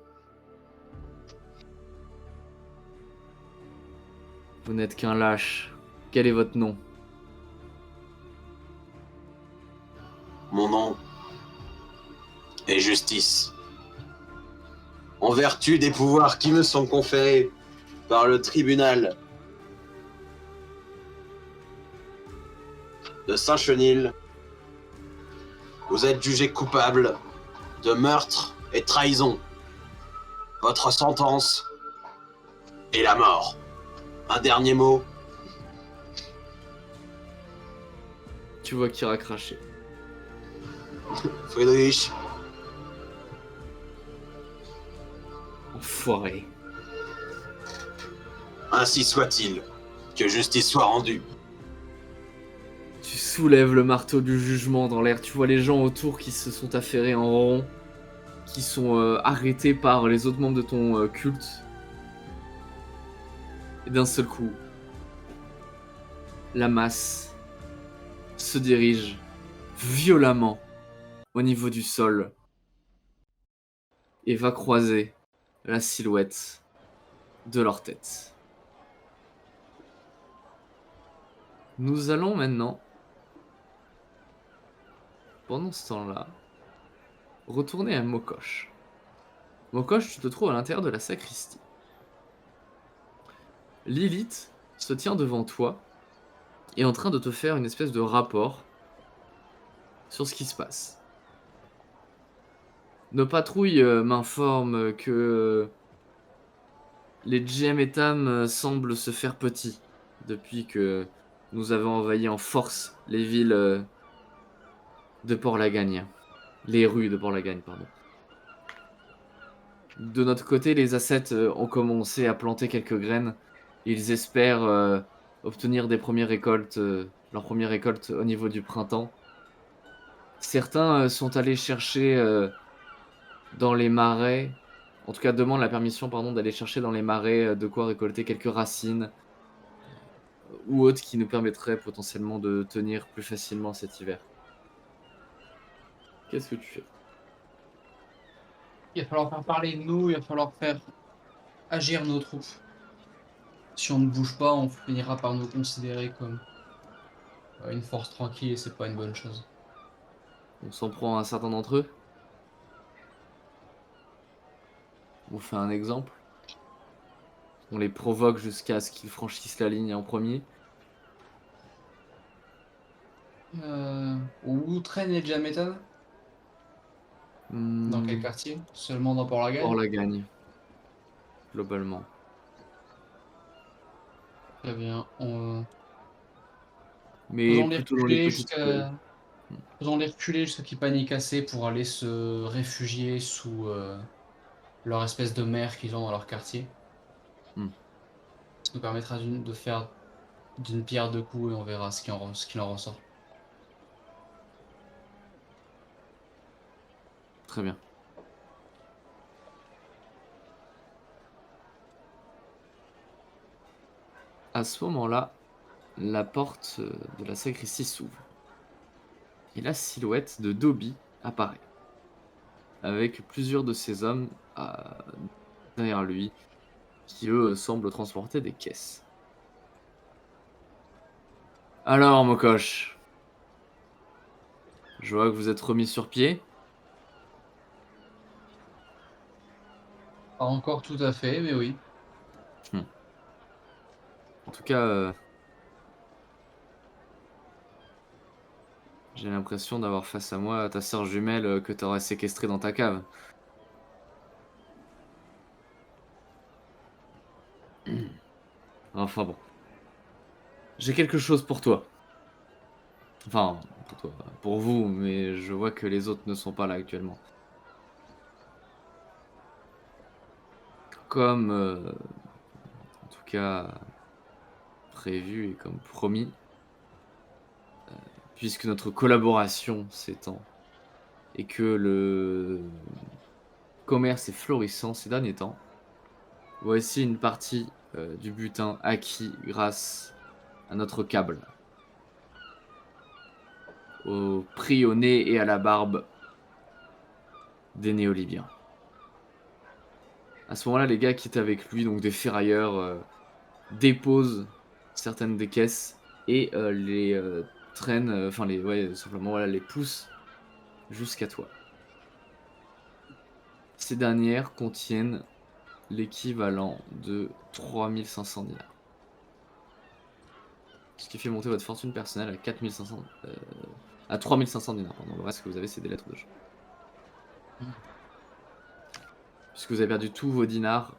Vous n'êtes qu'un lâche. Quel est votre nom? Mon nom est Justice. En vertu des pouvoirs qui me sont conférés par le tribunal de Saint-Chenil, vous êtes jugé coupable de meurtre et trahison. Votre sentence est la mort. Un dernier mot? Tu vois Kira cracher. Friedrich, Enfoiré. ainsi soit-il. Que justice soit rendue. Tu soulèves le marteau du jugement dans l'air. Tu vois les gens autour qui se sont affairés en rond, qui sont arrêtés par les autres membres de ton culte. Et d'un seul coup, la masse se dirige violemment au niveau du sol et va croiser la silhouette de leur tête. Nous allons maintenant, pendant ce temps-là, retourner à Mokosh. Mokosh, tu te trouves à l'intérieur de la sacristie. Lilith se tient devant toi et est en train de te faire une espèce de rapport sur ce qui se passe. Nos patrouilles m'informent que les GM et TAM semblent se faire petits depuis que nous avons envahi en force les villes de Port-Lagagne. Les rues de Port-Lagagne, pardon. De notre côté, les assets ont commencé à planter quelques graines. Ils espèrent obtenir des premières récoltes, leur première récolte au niveau du printemps. Certains sont allés chercher dans les marais, en tout cas demandent la permission d'aller chercher dans les marais de quoi récolter quelques racines ou autres qui nous permettraient potentiellement de tenir plus facilement cet hiver. Qu'est-ce que tu fais? Il va falloir faire parler de nous, il va falloir faire agir nos troupes. Si on ne bouge pas, on finira par nous considérer comme une force tranquille et c'est pas une bonne chose. On s'en prend à un certain d'entre eux? On fait un exemple? On les provoque jusqu'à ce qu'ils franchissent la ligne en premier? Où traîne les Jametan? Dans quel Mmh, quartier? Seulement dans Port-la-Gagne? Port-la-Gagne, globalement. Très bien. Mais Faisons-les plutôt dans les reculer petites ruelles. jusqu'à faisons-les reculer jusqu'à qu'ils paniquent assez pour aller se réfugier sous leur espèce de mer qu'ils ont dans leur quartier. Mmh, Ça nous permettra de faire d'une pierre deux coups et on verra ce qu'il en ressort. très bien. À ce moment-là, la porte, de la sacristie s'ouvre et la silhouette de Dobby apparaît, avec plusieurs de ses hommes, derrière lui, qui eux, semblent transporter des caisses. Alors, Mokosh, je vois que vous êtes remis sur pied. Pas encore tout à fait, mais oui. Mmh. En tout cas, j'ai l'impression d'avoir face à moi ta sœur jumelle, que tu aurais séquestrée dans ta cave. Enfin bon. J'ai quelque chose pour toi. Enfin, pour toi, pour vous, mais je vois que les autres ne sont pas là actuellement. Comme, en tout cas prévu et comme promis, puisque notre collaboration s'étend et que le commerce est florissant ces derniers temps, voici une partie, du butin acquis grâce à notre câble. Au prix au nez et à la barbe des néo-libyens. À ce moment-là, les gars qui étaient avec lui, donc des ferrailleurs, déposent certaines des caisses et les, traînent, enfin les ouais, simplement, voilà, les poussent jusqu'à toi. Ces dernières contiennent l'équivalent de 3 500 dinars. Ce qui fait monter votre fortune personnelle à 4 500, à 3 500 dinars, pardon. Le reste que vous avez, c'est des lettres de change. Mmh. Puisque vous avez perdu tous vos dinars,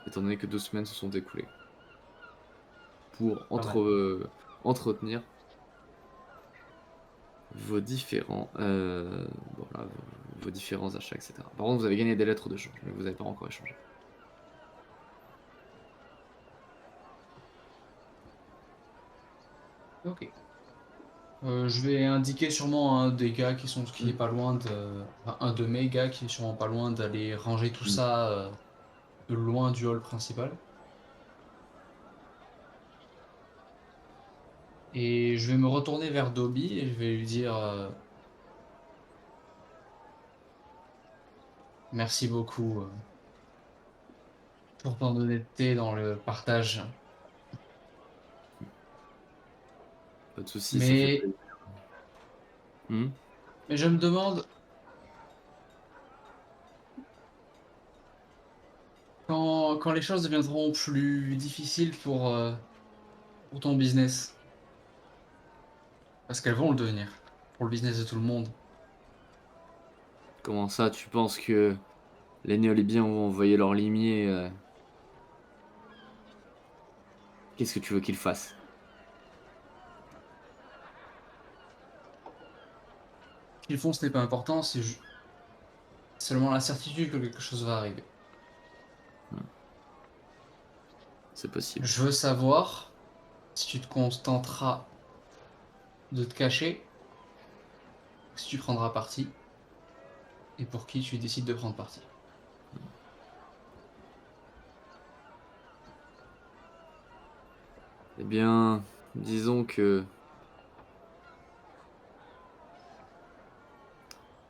étant donné que 2 semaines se sont écoulées. Pour Pas mal. entretenir vos différents, voilà, vos différents achats, et cetera. Par contre, vous avez gagné des lettres de change, mais vous n'avez pas encore échangé. Ok. Je vais indiquer sûrement à un des gars qui est Mmh. pas loin enfin, un de mes gars qui est sûrement pas loin d'aller ranger tout Mmh. ça loin du hall principal. Et je vais me retourner vers Dobby et je vais lui dire merci beaucoup pour ton honnêteté dans le partage. Pas de souci, ça fait Mais, plaisir. Mmh. mais je me demande, quand les choses deviendront plus difficiles pour ton business, parce qu'elles vont le devenir, pour le business de tout le monde, Comment ça, tu penses que les néo-libyens vont envoyer leurs limiers, qu'est-ce que tu veux qu'ils fassent? ce qu'ils font, ce n'est pas important, c'est seulement la certitude que quelque chose va arriver. Mmh. C'est possible. Je veux savoir si tu te contenteras de te cacher, si tu prendras parti, et pour qui tu décides de prendre parti. Eh bien, disons que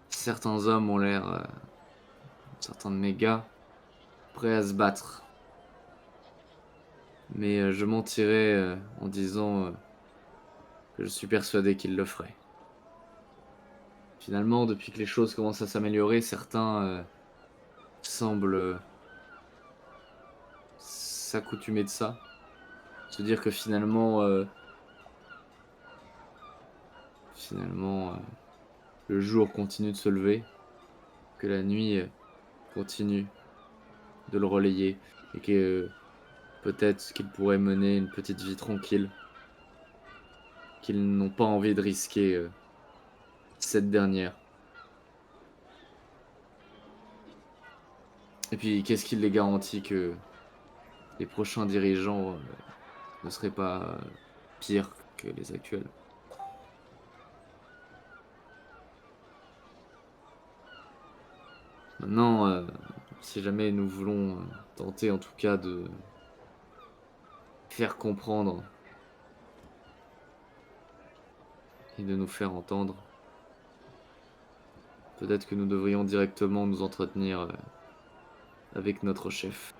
certains hommes ont l'air, certains de mes gars, prêts à se battre Mais je mentirais en disant que je suis persuadé qu'il le ferait. Finalement, depuis que les choses commencent à s'améliorer, certains semblent s'accoutumer de ça. Se dire que finalement, le jour continue de se lever, que la nuit continue de le relayer, et que peut-être qu'il pourrait mener une petite vie tranquille, qu'ils n'ont pas envie de risquer cette dernière. Et puis, qu'est-ce qui les garantit que les prochains dirigeants ne seraient pas pires que les actuels? Maintenant, si jamais nous voulons tenter en tout cas de faire comprendre et de nous faire entendre, peut-être que nous devrions directement nous entretenir avec notre chef.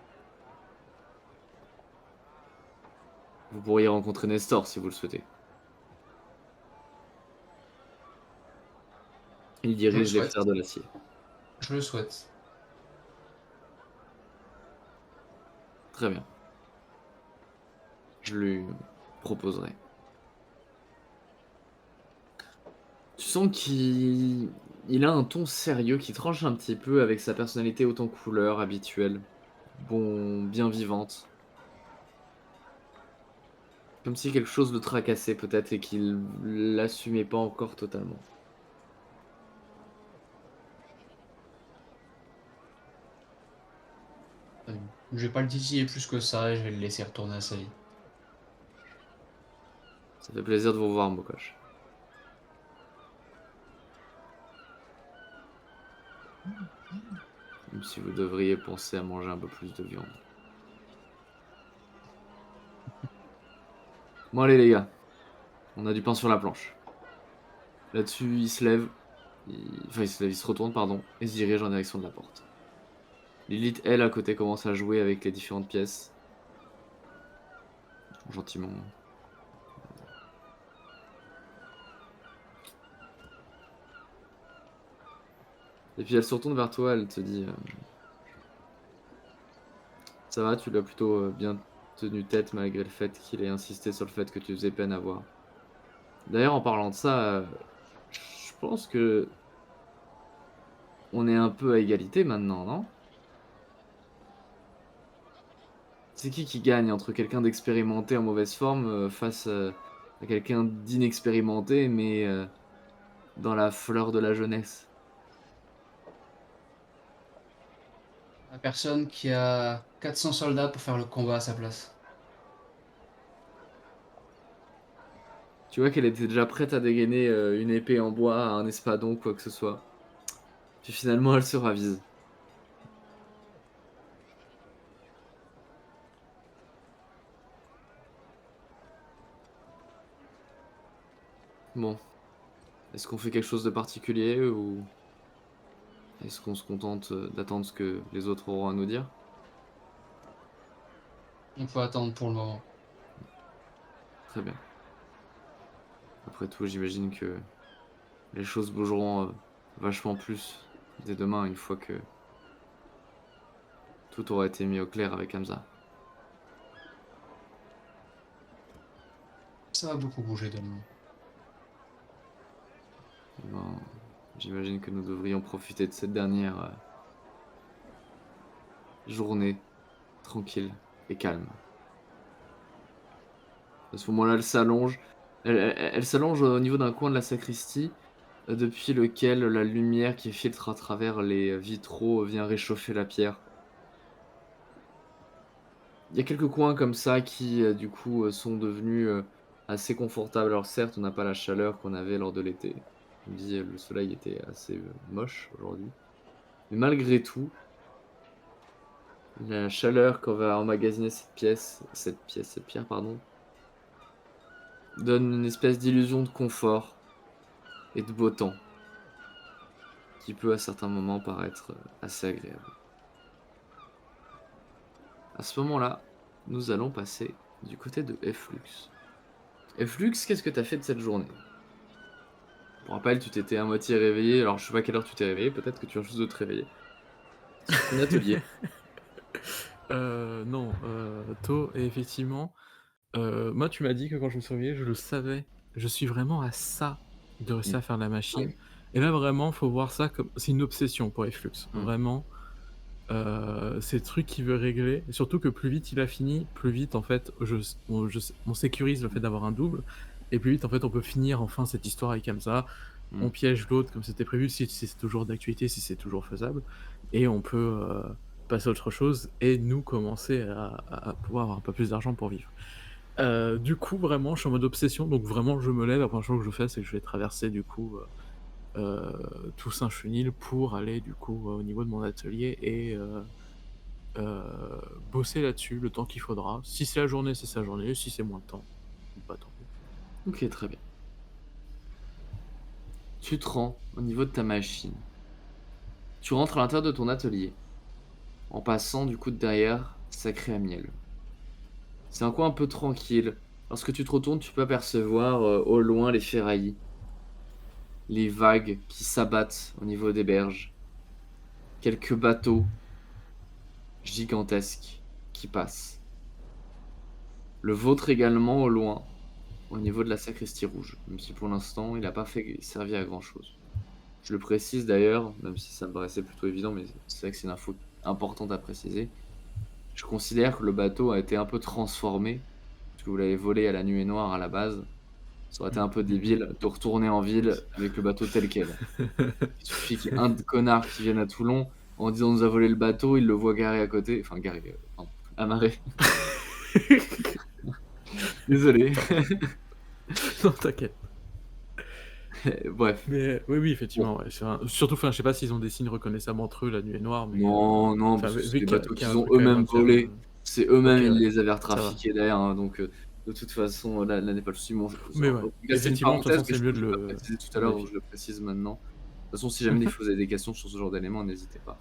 Vous pourriez rencontrer Nestor si vous le souhaitez. Il Je le dirige les souhaite. Frères de l'Acier. Je le souhaite. Très bien. Je lui proposerai. Tu sens qu'il a un ton sérieux qui tranche un petit peu avec sa personnalité autant couleur habituelle. Bon, bien vivante. Comme si quelque chose le tracassait peut-être et qu'il l'assumait pas encore totalement. Je vais pas le titiller plus que ça et je vais le laisser retourner à sa vie. Ça fait plaisir de vous voir, Mokosh. Même si vous devriez penser à manger un peu plus de viande. Bon allez les gars, on a du pain sur la planche. Là-dessus, il se lève, il se retourne, pardon, et se dirige en direction de la porte. Lilith, elle, à côté, commence à jouer avec les différentes pièces. Gentiment. Et puis elle se retourne vers toi, elle te dit ça va, tu l'as plutôt bien tenu tête malgré le fait qu'il ait insisté sur le fait que tu faisais peine à voir. D'ailleurs, en parlant de ça, je pense que on est un peu à égalité maintenant, non? C'est qui gagne entre quelqu'un d'expérimenté en mauvaise forme face à quelqu'un d'inexpérimenté mais dans la fleur de la jeunesse? La personne qui a 400 soldats pour faire le combat à sa place. Tu vois qu'elle était déjà prête à dégainer une épée en bois, un espadon, quoi que ce soit. Puis finalement, elle se ravise. Bon, est-ce qu'on fait quelque chose de particulier ou est-ce qu'on se contente d'attendre ce que les autres auront à nous dire? On peut attendre pour le moment. Très bien. Après tout, j'imagine que les choses bougeront vachement plus dès demain une fois que tout aura été mis au clair avec Hamza. Ça va beaucoup bouger demain. Eh ben, j'imagine que nous devrions profiter de cette dernière journée tranquille et calme. À ce moment-là, elle s'allonge. Elle s'allonge au niveau d'un coin de la sacristie, depuis lequel la lumière qui filtre à travers les vitraux vient réchauffer la pierre. Il y a quelques coins comme ça qui, du coup, sont devenus assez confortables. Alors certes, on n'a pas la chaleur qu'on avait lors de l'été. On dit le soleil était assez moche aujourd'hui. Mais malgré tout, la chaleur qu'on va emmagasiner cette pierre, pardon, donne une espèce d'illusion de confort et de beau temps qui peut à certains moments paraître assez agréable. À ce moment-là, nous allons passer du côté de Flux. Flux, qu'est-ce que tu as fait de cette journée? Pour rappel, tu t'étais à moitié réveillé, alors je sais pas à quelle heure tu t'es réveillé, peut-être que tu as juste de te réveiller. Sur ton atelier. Non, tôt et effectivement, moi tu m'as dit que quand je me suis réveillé, je le savais. Je suis vraiment à ça de réussir à faire la machine Ouais. et là vraiment, faut voir ça comme c'est une obsession pour Flux. Vraiment, c'est le truc qu'il veut régler et surtout que plus vite il a fini, plus vite en fait on sécurise le fait d'avoir un double et plus vite en fait on peut finir enfin cette histoire avec Hamza. On piège l'autre comme c'était prévu, si c'est toujours d'actualité, si c'est toujours faisable et on peut, passer à autre chose et nous commencer à pouvoir avoir un peu plus d'argent pour vivre. Du coup, vraiment, je suis en mode obsession, donc vraiment, je me lève, la première chose que je fais, c'est que je vais traverser du coup, Toussaint-Chenil pour aller du coup, au niveau de mon atelier et bosser là-dessus le temps qu'il faudra. Si c'est la journée, c'est sa journée, si c'est moins de temps, pas tant pis. Ok, très bien. Tu te rends au niveau de ta machine. Tu rentres à l'intérieur de ton atelier, en passant du coup de derrière Sacré à Miel. C'est un coin un peu tranquille. Lorsque tu te retournes, tu peux apercevoir au loin les ferraillis, les vagues qui s'abattent au niveau des berges, quelques bateaux gigantesques qui passent. Le vôtre également au loin, au niveau de la sacristie rouge, même si pour l'instant il n'a pas servi à grand chose. Je le précise d'ailleurs, même si ça me paraissait plutôt évident, mais c'est vrai que c'est une info importante à préciser. Je considère que le bateau a été un peu transformé, parce que vous l'avez volé à la nuée noire à la base. Ça aurait été un peu débile de retourner en ville avec le bateau tel quel. Il suffit qu'il y ait un connard qui vienne à Toulon en disant on nous a volé le bateau, il le voit garé à côté, enfin garé, pardon, amarré. Désolé. Non, t'inquiète. Bref. Mais oui, effectivement, ouais, surtout, enfin, je sais pas s'ils ont des signes reconnaissables entre eux, la nuée noire, mais Non, enfin, parce que vu c'est des qu'il y a bateaux qu'il y a qu'ils un ont truc quand même eux-mêmes à dire, volés. C'est eux-mêmes, OK, ils ouais, les avaient ça va. retrafiqués derrière, hein, donc de toute façon, là n'est pas le souci. Bon, Mais ouais, c'est une effectivement, de toute parenthèse, façon, mais c'est mieux de je l'ai pas le précisé tout à de l'heure, donc vérifier. je le précise maintenant. De toute façon, si jamais vous avez des questions sur ce genre d'éléments, n'hésitez pas.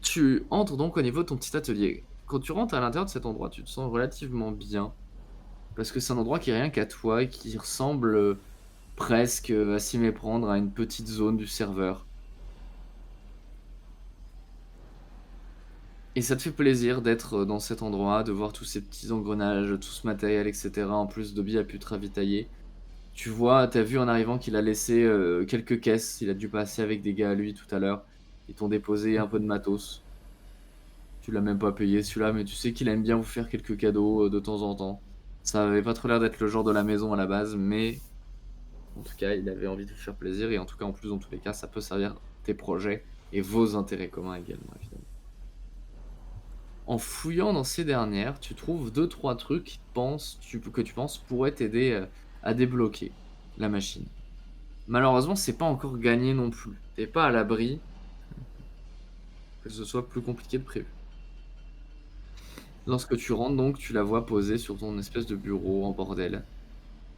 Tu entres donc au niveau de ton petit atelier. Quand tu rentres à l'intérieur de cet endroit, tu te sens relativement bien, parce que c'est un endroit qui est rien qu'à toi et qui ressemble, presque, à s'y méprendre à une petite zone du serveur. Et ça te fait plaisir d'être, dans cet endroit, de voir tous ces petits engrenages, tout ce matériel et cetera, en plus Dobby a pu te ravitailler. Tu as vu en arrivant qu'il a laissé, quelques caisses, il a dû passer avec des gars à lui tout à l'heure. Ils t'ont déposé un peu de matos. Tu l'as même pas payé celui-là, mais tu sais qu'il aime bien vous faire quelques cadeaux, de temps en temps. Ça avait pas trop l'air d'être le genre de la maison à la base, mais en tout cas, il avait envie de vous faire plaisir et en tout cas, en plus, dans tous les cas, ça peut servir tes projets et vos intérêts communs également, évidemment. En fouillant dans ces dernières, tu trouves 2-3 trucs que tu penses pourraient t'aider, à débloquer la machine. Malheureusement, c'est pas encore gagné non plus. Tu pas à l'abri que ce soit plus compliqué que prévu. Lorsque tu rentres donc, tu la vois posée sur ton espèce de bureau en bordel.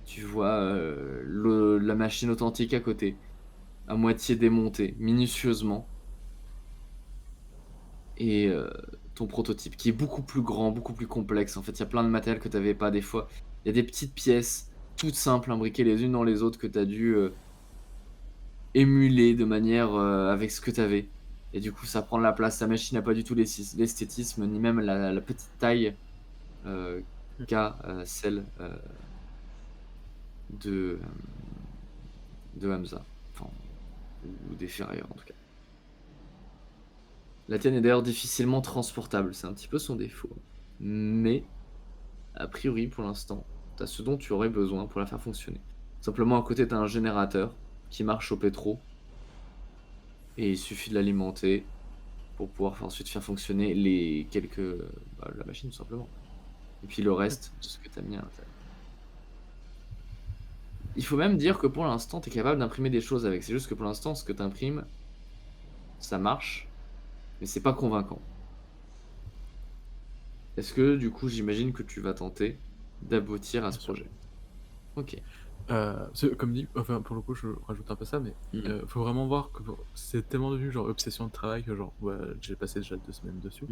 Tu vois, la machine authentique à côté, à moitié démontée, minutieusement et ton prototype qui est beaucoup plus grand, beaucoup plus complexe. En fait, il y a plein de matériel que tu avais pas des fois. Il y a des petites pièces toutes simples imbriquées les unes dans les autres que tu as dû, émuler de manière, avec ce que tu avais et du coup, ça prend de la place. La machine n'a pas du tout l'esthétisme ni même la petite taille, qu'a, celle, de, de Hamza. Enfin, ou des ferrailleurs en tout cas. La tienne est d'ailleurs difficilement transportable, c'est un petit peu son défaut. Mais, a priori pour l'instant, tu as ce dont tu aurais besoin pour la faire fonctionner. Simplement à côté tu as un générateur qui marche au pétro. Et il suffit de l'alimenter pour pouvoir ensuite faire fonctionner la machine tout simplement. Et puis le reste, c'est ce que tu as mis à l'intérieur. Il faut même dire que pour l'instant, tu es capable d'imprimer des choses avec. C'est juste que pour l'instant, ce que tu imprimes, ça marche, mais c'est pas convaincant. Est-ce que du coup, j'imagine que tu vas tenter d'aboutir à ce projet? Ok. Comme dit, enfin, pour le coup, je rajoute un peu ça, mais faut vraiment voir que c'est tellement devenu genre obsession de travail que genre, ouais, j'ai passé déjà 2 semaines dessus.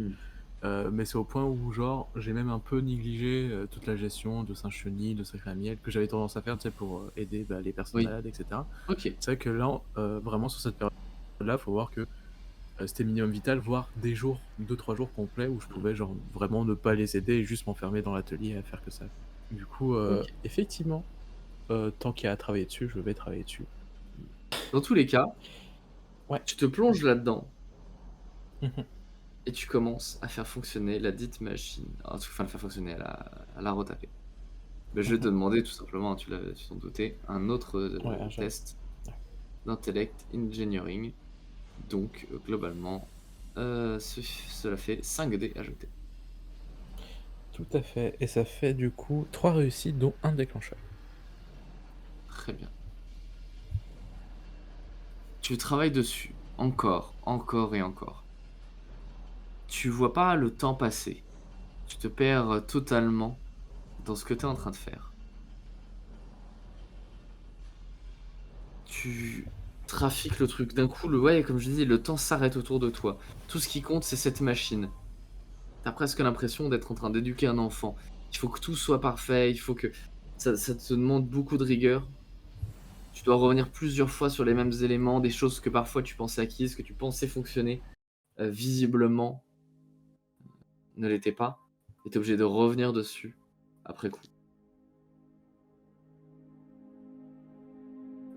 Mais c'est au point où, genre, j'ai même un peu négligé toute la gestion de Saint-Chenil, de Sacré Miel, que j'avais tendance à faire, tu sais, pour aider les personnes Oui. malades, etc. Ok. C'est vrai que là, vraiment, sur cette période-là, faut voir que c'était minimum vital, voire des jours, 2-3 jours complets où je pouvais, genre, vraiment ne pas les aider et juste m'enfermer dans l'atelier à faire que ça. Du coup, Ok. effectivement, tant qu'il y a à travailler dessus, je vais travailler dessus. Dans tous les cas, Ouais. tu te plonges là-dedans Mhm. et tu commences à faire fonctionner la dite machine. Enfin, le faire fonctionner, à la retaper. Mais je vais te Mhm. demander tout simplement, tu t'en doutais, un autre Ouais, un jet. test Ouais. d'intellect engineering. Donc, globalement, cela fait 5 dés à jeter. Tout à fait. Et ça fait du coup 3 réussites, dont un déclencheur. Très bien. Tu travailles dessus, encore, encore et encore. Tu vois pas le temps passer. Tu te perds totalement dans ce que tu es en train de faire. Tu trafiques le truc. D'un coup, ouais, comme je dis, le temps s'arrête autour de toi. Tout ce qui compte, c'est cette machine. T'as presque l'impression d'être en train d'éduquer un enfant. Il faut que tout soit parfait, il faut que ça te demande beaucoup de rigueur. Tu dois revenir plusieurs fois sur les mêmes éléments, des choses que parfois tu pensais acquises, que tu pensais fonctionner, visiblement ne l'étaient pas, et tu es obligé de revenir dessus après coup.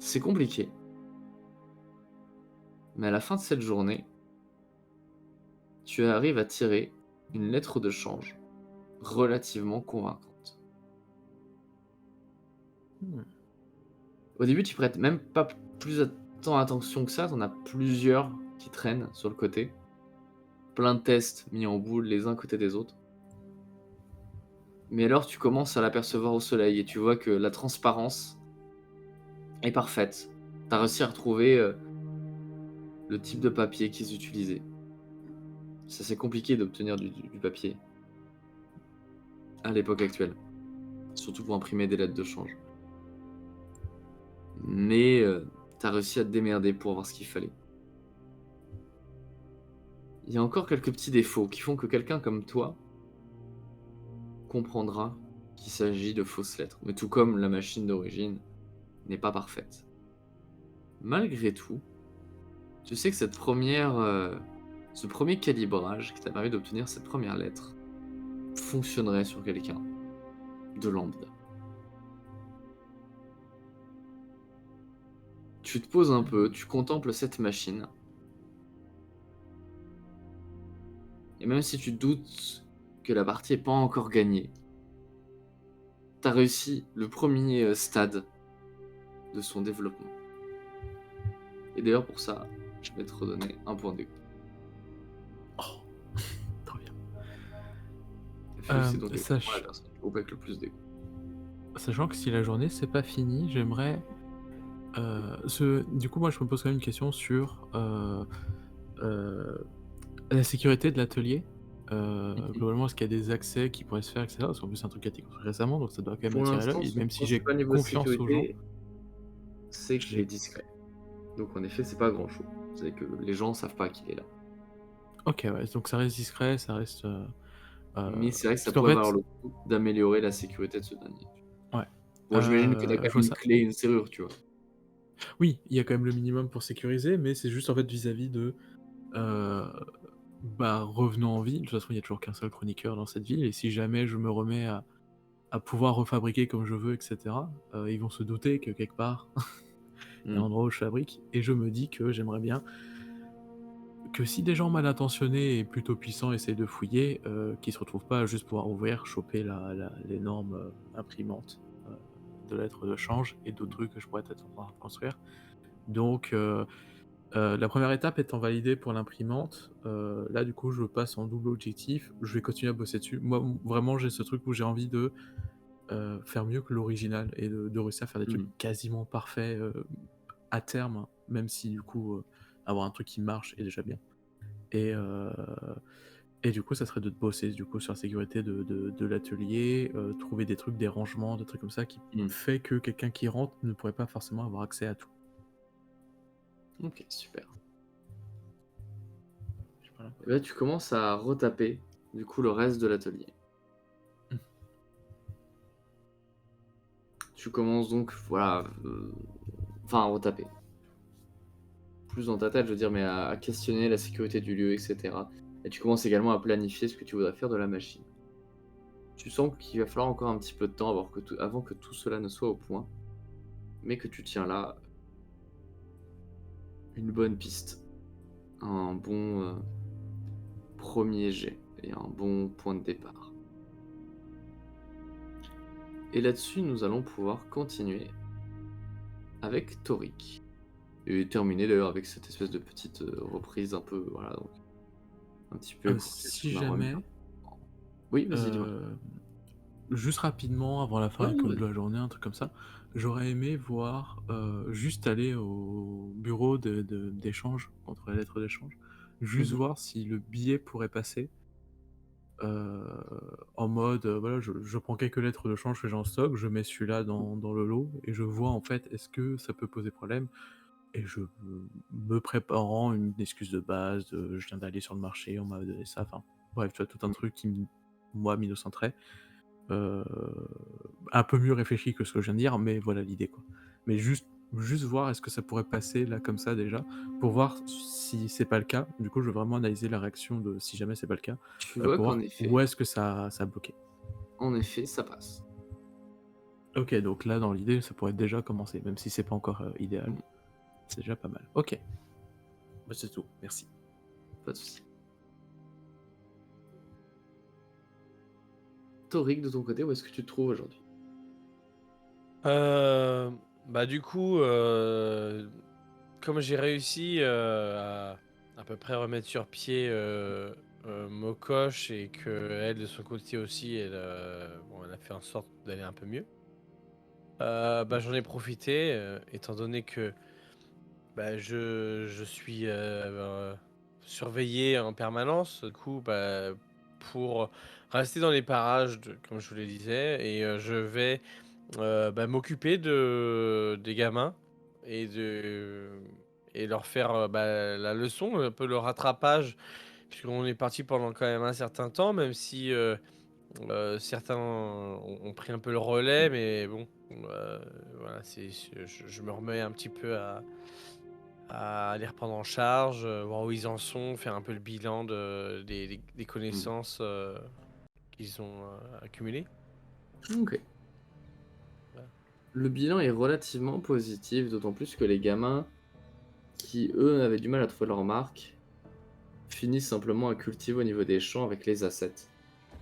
C'est compliqué, mais à la fin de cette journée, tu arrives à tirer une lettre de change relativement convaincante. Hmm. Au début, tu prêtes même pas plus tant attention que ça, t'en as plusieurs qui traînent sur le côté. Plein de tests mis en boule les uns à côté des autres. Mais alors tu commences à l'apercevoir au soleil et tu vois que la transparence est parfaite. Tu as réussi à retrouver le type de papier qu'ils utilisaient. C'est compliqué d'obtenir du papier à l'époque actuelle, surtout pour imprimer des lettres de change. Mais tu as réussi à te démerder pour avoir ce qu'il fallait. Il y a encore quelques petits défauts qui font que quelqu'un comme toi comprendra qu'il s'agit de fausses lettres, mais tout comme la machine d'origine n'est pas parfaite. Malgré tout, tu sais que ce premier calibrage qui t'a permis d'obtenir cette première lettre fonctionnerait sur quelqu'un de lambda. Tu te poses un peu, tu contemples cette machine, et même si tu doutes que la partie n'est pas encore gagnée, t'as réussi le premier stade de son développement. Et d'ailleurs pour ça, je vais te redonner un point d'égo. Oh, trop bien. C'est donc exactement la personne qui groupe avec le plus d'égo. Sachant que si la journée c'est pas fini, j'aimerais. Du coup, moi je me pose quand même une question sur la sécurité de l'atelier. Globalement, est-ce qu'il y a des accès qui pourraient se faire, etc. Parce qu'en plus, c'est un truc qui a été construit récemment, donc ça doit quand même Pour attirer l'instant, l'œil. son Même si j'ai principal niveau de confiance aux gens, sécurité, c'est qu'il est j'ai. discret. Donc en effet, c'est pas grand chose. C'est que les gens savent pas qu'il est là. Ok, ouais, donc ça reste discret, ça reste. Mais c'est vrai que ça Parce qu'en pourrait fait, valoir le coup d'améliorer la sécurité de ce dernier. ouais. Bon, j'imagine que t'as quand Je vois même une ça. clé et une serrure, tu vois. Oui, il y a quand même le minimum pour sécuriser, mais c'est juste en fait vis-à-vis de. Revenant en ville. De toute façon, il y a toujours qu'un seul chroniqueur dans cette ville, et si jamais je me remets à pouvoir refabriquer comme je veux, etc., ils vont se douter que quelque part, il y a un endroit où je fabrique, et je me dis que j'aimerais bien que si des gens mal intentionnés et plutôt puissants essayent de fouiller, qu'ils se retrouvent pas à juste pouvoir ouvrir, choper l'énorme imprimante de lettres de change et d'autres trucs que je pourrais être en train de construire. Donc, la première étape étant validée pour l'imprimante, là du coup je passe en double objectif, je vais continuer à bosser dessus. Moi vraiment j'ai ce truc où j'ai envie de faire mieux que l'original et de réussir à faire des trucs quasiment parfaits à terme, même si du coup avoir un truc qui marche est déjà bien. Et du coup ça serait de bosser du coup sur la sécurité de l'atelier, trouver des trucs, des rangements, des trucs comme ça qui fait que quelqu'un qui rentre ne pourrait pas forcément avoir accès à tout. Ok, super. Et là, tu commences à retaper du coup le reste de l'atelier. Tu commences donc, voilà, enfin à retaper. Plus dans ta tête, je veux dire, mais à questionner la sécurité du lieu, etc. Et tu commences également à planifier ce que tu voudrais faire de la machine. Tu sens qu'il va falloir encore un petit peu de temps avant que tout cela ne soit au point, mais que tu tiens là une bonne piste, un bon premier jet et un bon point de départ. Et là-dessus, nous allons pouvoir continuer avec Torik. Et terminer d'ailleurs avec cette espèce de petite reprise un peu, voilà, donc un petit peu écourtée, Si parce qu'on a remis jamais, Oui, vas-y, dis-moi. juste rapidement, avant la fin Ouais, de vas-y. la journée, un truc comme ça, j'aurais aimé voir, juste aller au bureau d'échange, entre les lettres d'échange, juste Mhm. voir si le billet pourrait passer, en mode, voilà, je prends quelques lettres de change que j'ai en stock, je mets celui-là dans le lot, et je vois en fait, est-ce que ça peut poser problème? Et je me préparant une excuse de base, je viens d'aller sur le marché, on m'a donné ça, enfin, bref, tu vois, tout un truc qui, moi, m'innocenterait. Un peu mieux réfléchi que ce que je viens de dire, mais voilà l'idée, quoi. Mais juste voir est-ce que ça pourrait passer là comme ça déjà, pour voir si c'est pas le cas. Du coup, je veux vraiment analyser la réaction de si jamais c'est pas le cas, Tu vois pour qu'en voir où effet, est-ce que ça a bloqué. ça passe. Ok, donc là dans l'idée, ça pourrait déjà commencer, même si c'est pas encore idéal. Mm. C'est déjà pas mal. Ok, bah, c'est tout. Merci. Pas de soucis. Torik, de ton côté, où est-ce que tu te trouves aujourd'hui? Bah du coup, comme j'ai réussi à peu près remettre sur pied Mokosh et que elle de son côté aussi, elle a fait en sorte d'aller un peu mieux. Bah j'en ai profité, étant donné que bah, je suis surveillé en permanence. Du coup, bah, pour rester dans les parages, comme je vous le disais, et je vais bah, m'occuper des gamins et, et leur faire bah, la leçon, un peu le rattrapage, puisqu'on est parti pendant quand même un certain temps, même si certains ont pris un peu le relais, mais bon, voilà, je me remets un petit peu à les reprendre en charge, voir où ils en sont, faire un peu le bilan des connaissances qu'ils ont accumulées. Ok. Voilà. Le bilan est relativement positif, d'autant plus que les gamins, qui eux avaient du mal à trouver leur marque, finissent simplement à cultiver au niveau des champs avec les assets.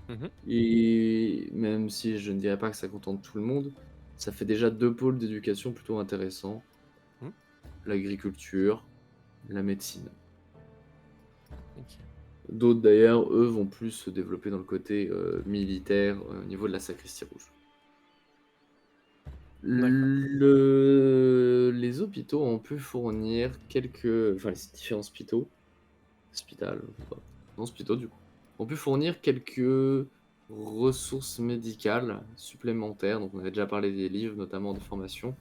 Mhm. Et même si je ne dirais pas que ça contente tout le monde, ça fait déjà 2 pôles d'éducation plutôt intéressants. Mhm. L'agriculture, la médecine. Ok. D'autres d'ailleurs, eux, vont plus se développer dans le côté militaire au niveau de la sacristie rouge. D'accord. Les hôpitaux ont pu fournir quelques... Enfin, les différents hôpitaux, hôpitaux du coup, ont pu fournir quelques ressources médicales supplémentaires. Donc on avait déjà parlé des livres, notamment de formation,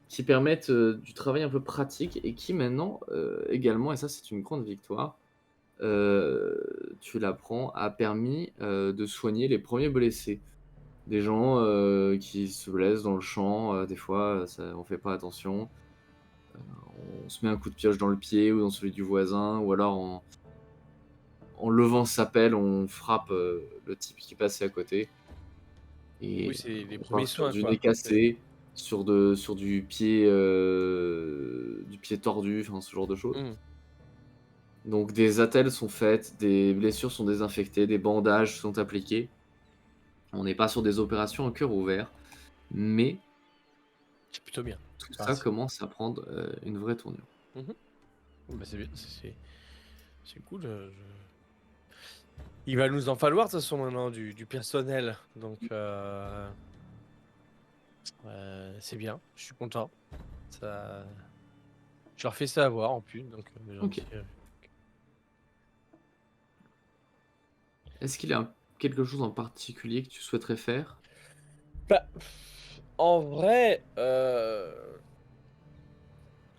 qui permettent du travail un peu pratique et qui maintenant également, et ça c'est une grande victoire, tu l'apprends, a permis de soigner les premiers blessés. Des gens qui se blessent dans le champ, des fois on fait pas attention, on se met un coup de pioche dans le pied ou dans celui du voisin, ou alors en levant sa pelle, on frappe le type qui passait à côté. Oui, Et c'est les on part premiers sur soins, du nez quoi. cassé, sur du pied tordu, enfin ce genre de choses. Mhm. Donc des attelles sont faites, des blessures sont désinfectées, des bandages sont appliqués. On n'est pas sur des opérations à cœur ouvert, mais C'est plutôt bien. tout Enfin, ça commence à prendre une vraie tournure. Mhm. Bah, c'est bien, c'est cool. Il va nous en falloir de toute façon maintenant du personnel, donc c'est bien. Je suis content. Ça, je leur fais savoir en plus, donc Ok. gentil. Est-ce qu'il y a quelque chose en particulier que tu souhaiterais faire? Bah, en vrai,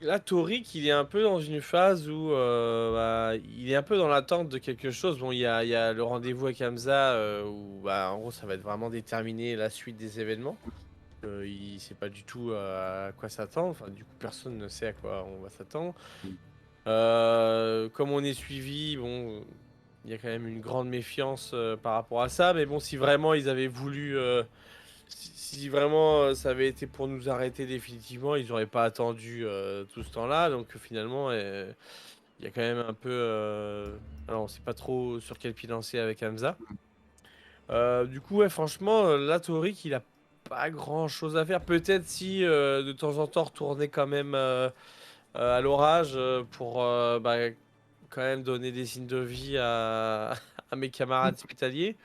Là, Torik, il est un peu dans une phase où il est un peu dans l'attente de quelque chose. Bon, il y a le rendez-vous avec Hamza où, en gros, ça va être vraiment déterminer la suite des événements. Il sait pas du tout à quoi s'attendre. Enfin, du coup, personne ne sait à quoi on va s'attendre. Comme on est suivi, bon, il y a quand même une grande méfiance par rapport à ça. Mais bon, si vraiment ils avaient voulu, si vraiment ça avait été pour nous arrêter définitivement, ils n'auraient pas attendu tout ce temps-là. Donc finalement, il y a quand même un peu. Alors, on sait pas trop sur quel pied lancer avec Hamza. Du coup, ouais, franchement, là, Torik, il a pas grand-chose à faire. Peut-être si de temps en temps retourner quand même à l'orage pour quand même donner des signes de vie à, à mes camarades hospitaliers.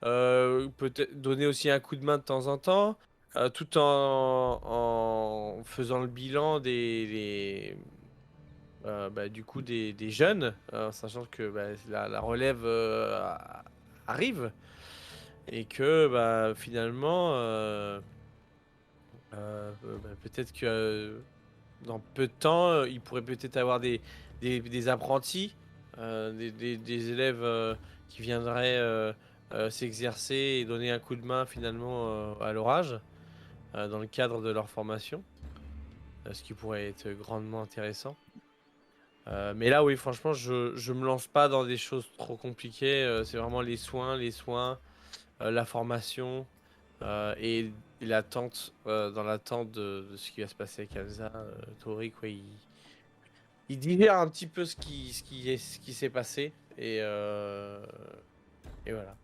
Peut-être donner aussi un coup de main de temps en temps, tout en faisant le bilan du coup des jeunes, sachant que la relève arrive et que finalement peut-être que dans peu de temps il pourrait peut-être avoir des apprentis, des élèves qui viendraient s'exercer et donner un coup de main finalement à l'orage dans le cadre de leur formation, ce qui pourrait être grandement intéressant. Mais là, oui, franchement, je me lance pas dans des choses trop compliquées. C'est vraiment les soins, la formation et l'attente, dans l'attente de ce qui va se passer avec Hamza. Torik, ouais, il digère un petit peu ce qui s'est passé et voilà.